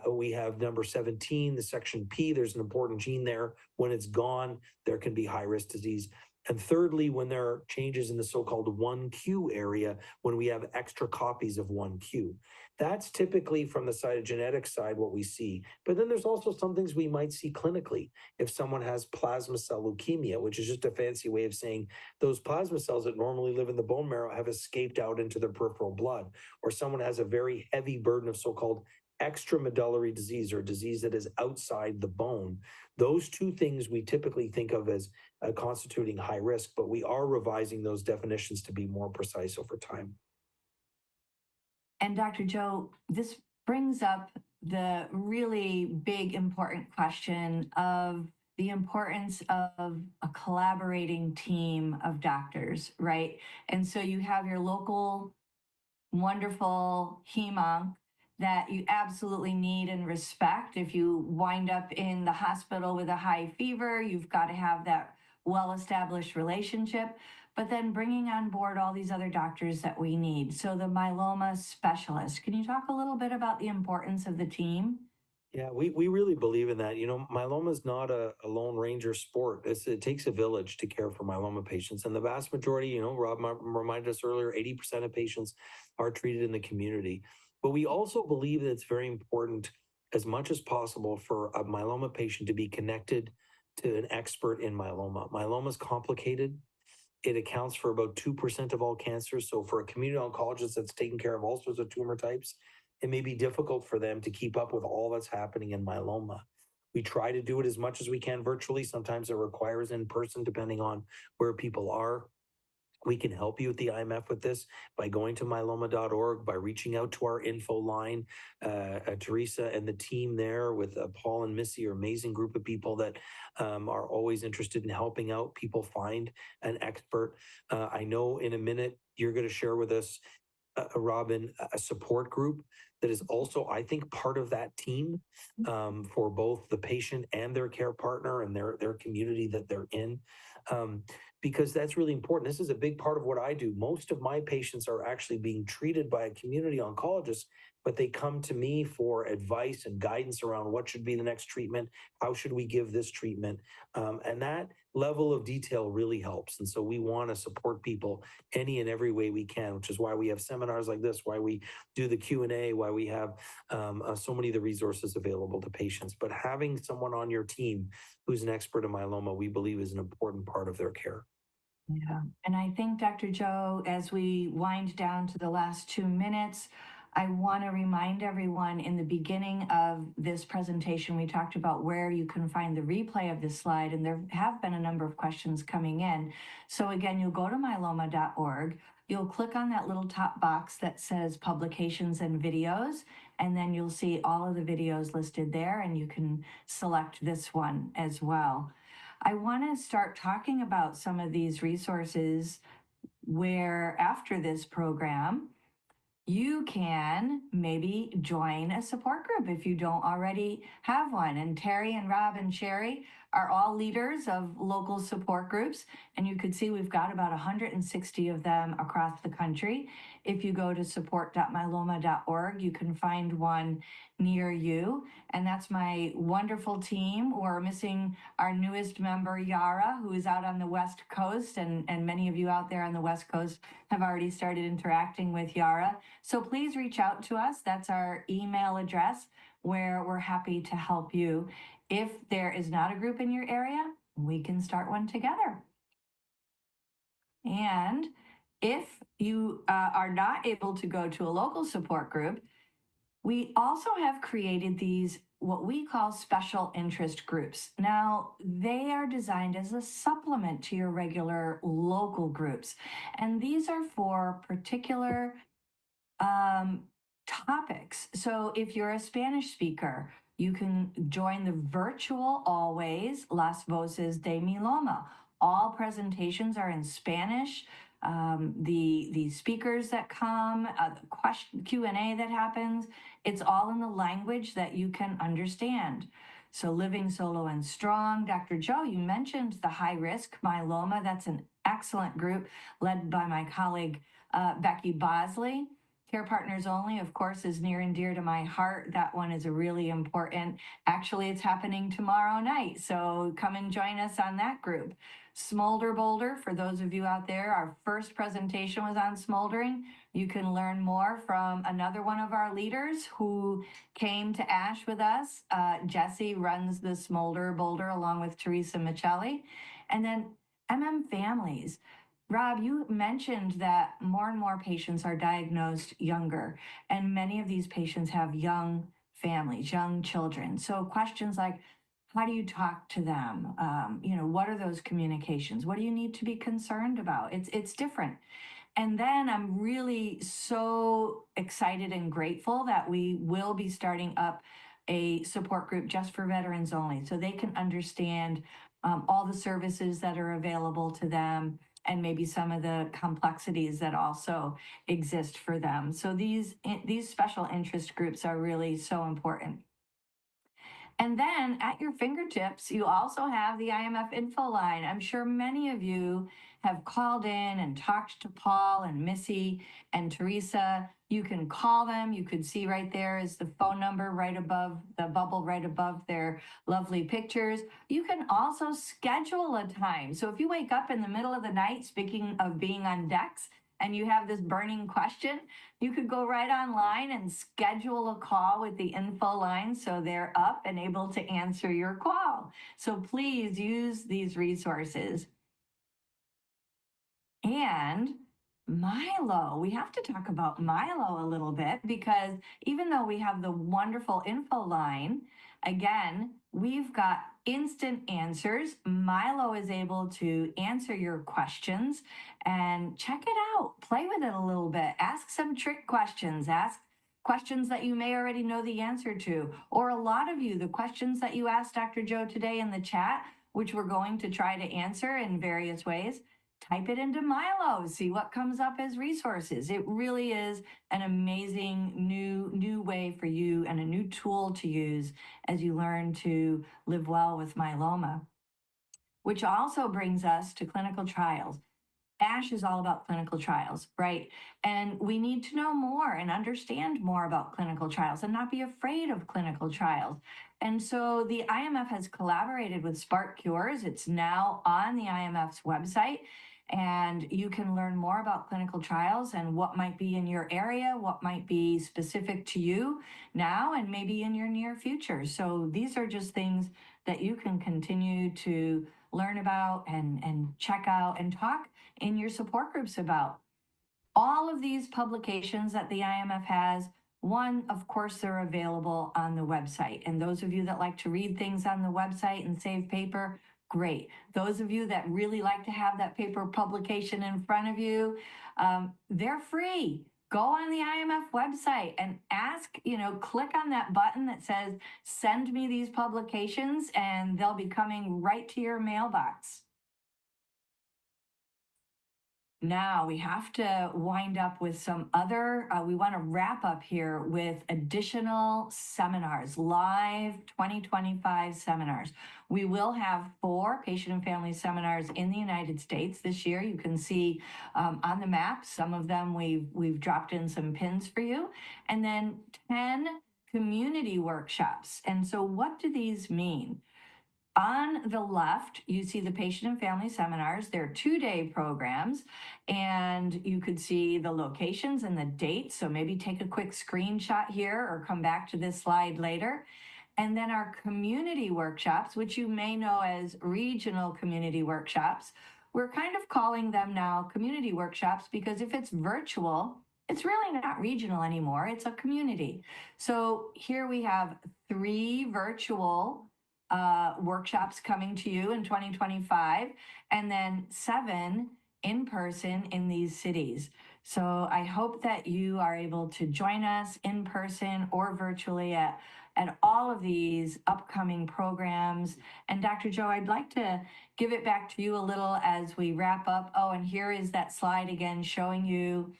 We have number 17, the section P. There's an important gene there. When it's gone, there can be high-risk disease. And thirdly, when there are changes in the so-called 1Q area, when we have extra copies of 1Q. That's typically from the cytogenetic side what we see. But then there's also some things we might see clinically. If someone has plasma cell leukemia, which is just a fancy way of saying those plasma cells that normally live in the bone marrow have escaped out into the peripheral blood, or someone has a very heavy burden of so-called extramedullary disease or disease that is outside the bone. Those two things we typically think of as constituting high risk, but we are revising those definitions to be more precise over time. And Dr. Joe, this brings up the really big, important question of the importance of a collaborating team of doctors, right? And so you have your local wonderful hemonc that you absolutely need and respect. If you wind up in the hospital with a high fever, you've got to have that well-established relationship, but then bringing on board all these other doctors that we need. So the myeloma specialist, can you talk a little bit about the importance of the team? Yeah, we really believe in that. You know, myeloma is not a lone ranger sport. It takes a village to care for myeloma patients. And the vast majority, you know, Rob reminded us earlier, 80% of patients are treated in the community. But we also believe that it's very important as much as possible for a myeloma patient to be connected to an expert in myeloma. Myeloma is complicated. It accounts for about 2% of all cancers. So for a community oncologist that's taking care of all sorts of tumor types, it may be difficult for them to keep up with all that's happening in myeloma. We try to do it as much as we can virtually. Sometimes it requires in person, depending on where people are. We can help you at the IMF with this by going to myeloma.org, by reaching out to our info line. Teresa and the team there with Paul and Missy are an amazing group of people that are always interested in helping out people find an expert. I know in a minute you're going to share with us, Robin, a support group that is also, I think, part of that team for both the patient and their care partner and their community that they're in. Because that's really important. This is a big part of what I do. Most of my patients are actually being treated by a community oncologist, but they come to me for advice and guidance around what should be the next treatment, how should we give this treatment, and that level of detail really helps. And so we want to support people any and every way we can, which is why we have seminars like this, why we do the Q&A, why we have so many of the resources available to patients. But having someone on your team who's an expert in myeloma, we believe is an important part of their care. Yeah. And I think, Dr. Joe, as we wind down to the last 2 minutes, I want to remind everyone in the beginning of this presentation, we talked about where you can find the replay of this slide, and there have been a number of questions coming in. So again, you'll go to myeloma.org, you'll click on that little top box that says publications and videos, and then you'll see all of the videos listed there, and you can select this one as well. I want to start talking about some of these resources where after this program, you can maybe join a support group if you don't already have one. And Terry and Rob and Sheri are all leaders of local support groups. And you could see we've got about 160 of them across the country. If you go to support.myeloma.org, you can find one near you. And that's my wonderful team. We're missing our newest member, Yara, who is out on the West Coast. And many of you out there on the West Coast have already started interacting with Yara. So please reach out to us. That's our email address, where we're happy to help you. If there is not a group in your area, we can start one together. And if you are not able to go to a local support group, we also have created these, what we call special interest groups. Now, they are designed as a supplement to your regular local groups. And these are for particular topics. So if you're a Spanish speaker, you can join the virtual always Las Voces de Myeloma. All presentations are in Spanish. The speakers that come, the question Q&A that happens, it's all in the language that you can understand. So Living Solo and Strong. Dr. Joe, you mentioned the high risk myeloma. That's an excellent group led by my colleague Becky Bosley. Care Partners Only, of course, is near and dear to my heart. That one is a really important. Actually, it's happening tomorrow night, so come and join us on that group. Smolder Boulder, for those of you out there, our first presentation was on smoldering. You can learn more from another one of our leaders who came to ASH with us. Jesse runs the Smolder Boulder along with Teresa Michelli. And then Families. Rob, you mentioned that more and more patients are diagnosed younger, and many of these patients have young families, young children. So questions like, how do you talk to them? What are those communications? What do you need to be concerned about? It's different. And then I'm really so excited and grateful that we will be starting up a support group just for veterans only, so they can understand all the services that are available to them, and maybe some of the complexities that also exist for them. So these special interest groups are really so important. And then at your fingertips, you also have the IMF info line. I'm sure many of you have called in and talked to Paul and Missy and Teresa. You can call them. You could see right there is the phone number right above the bubble, right above their lovely pictures. You can also schedule a time. So if you wake up in the middle of the night, speaking of being on decks, and you have this burning question, you could go right online and schedule a call with the info line so they're up and able to answer your call. So please use these resources. And Myelo, we have to talk about Myelo a little bit, because even though we have the wonderful info line, again, we've got instant answers. Myelo is able to answer your questions, and check it out. Play with it a little bit. Ask some trick questions. Ask questions that you may already know the answer to. Or a lot of you, the questions that you asked Dr. Joe today in the chat, which we're going to try to answer in various ways, type it into Myelo, see what comes up as resources. It really is an amazing new way for you, and a new tool to use as you learn to live well with myeloma. Which also brings us to clinical trials. ASH is all about clinical trials, right? And we need to know more and understand more about clinical trials and not be afraid of clinical trials. And so the IMF has collaborated with Spark Cures. It's now on the IMF's website, and you can learn more about clinical trials and what might be in your area, what might be specific to you now, and maybe in your near future. So these are just things that you can continue to learn about and check out and talk in your support groups about. All of these publications that the IMF has, one, of course, they're available on the website. And those of you that like to read things on the website and save paper, great. Those of you that really like to have that paper publication in front of you, they're free. Go on the IMF website and ask, click on that button that says, send me these publications, and they'll be coming right to your mailbox. Now we have to wind up with some other, we want to wrap up here with additional seminars, live 2025 seminars. We will have 4 patient and family seminars in the United States this year. You can see on the map, some of them we've dropped in some pins for you. And then 10 community workshops. And so what do these mean? On the left, you see the patient and family seminars. They're 2-day programs, and you could see the locations and the dates. So maybe take a quick screenshot here or come back to this slide later. And then our community workshops, which you may know as regional community workshops, we're kind of calling them now community workshops because if it's virtual, it's really not regional anymore. It's a community. So here we have 3 virtual workshops coming to you in 2025, and then 7 in person in these cities. So I hope that you are able to join us in person or virtually at all of these upcoming programs. And Dr. Joe, I'd like to give it back to you a little as we wrap up. Oh, and here is that slide again showing you.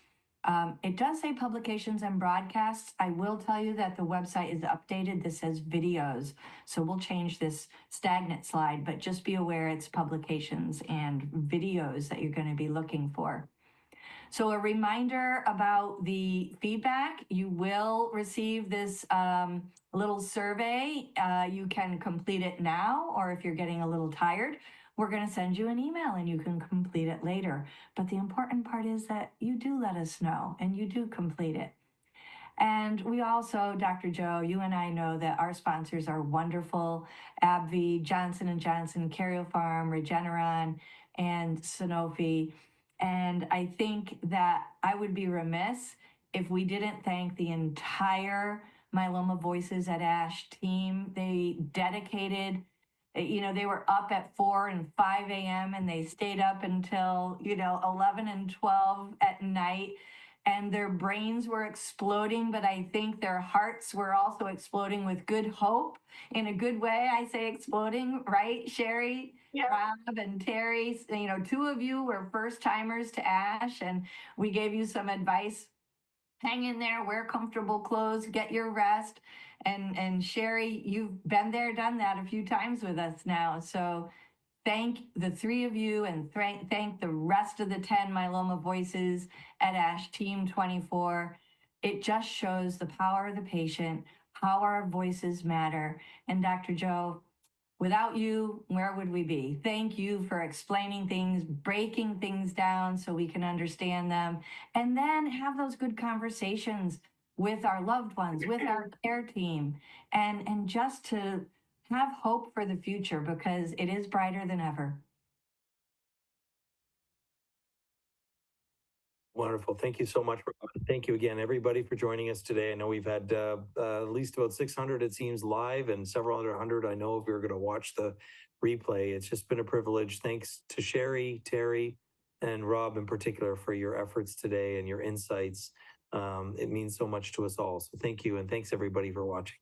It does say publications and broadcasts. I will tell you that the website is updated. This says videos. So we'll change this stagnant slide, but just be aware it's publications and videos that you're going to be looking for. So a reminder about the feedback, you will receive this little survey. You can complete it now, or if you're getting a little tired, we're going to send you an email and you can complete it later. But the important part is that you do let us know and you do complete it. And we also, Dr. Joe, you and I know that our sponsors are wonderful: AbbVie, Johnson & Johnson, Karyopharm, Regeneron, and Sanofi. And I think that I would be remiss if we didn't thank the entire Myeloma Voices at ASH team. They dedicated, they were up at 4 and 5 a.m. and they stayed up until, 11 and 12 at night. And their brains were exploding, but I think their hearts were also exploding with good hope in a good way. I say exploding, right, Sheri? Yeah. Rob and Terry, 2 of you were first timers to ASH, and we gave you some advice. Hang in there, wear comfortable clothes, get your rest. And Sheri, you've been there, done that a few times with us now. So thank the 3 of you and thank the rest of the 10 Myeloma Voices at ASH Team 24. It just shows the power of the patient, how our voices matter. And Dr. Joe, without you, where would we be? Thank you for explaining things, breaking things down so we can understand them, and then have those good conversations with our loved ones, with our care team, and just to have hope for the future because it is brighter than ever. Wonderful. Thank you so much. Thank you again, everybody, for joining us today. I know we've had at least about 600, it seems, live, and several other hundred, I know, if you're going to watch the replay. It's just been a privilege. Thanks to Sheri, Terry, and Rob in particular for your efforts today and your insights. It means so much to us all. So thank you, and thanks everybody for watching.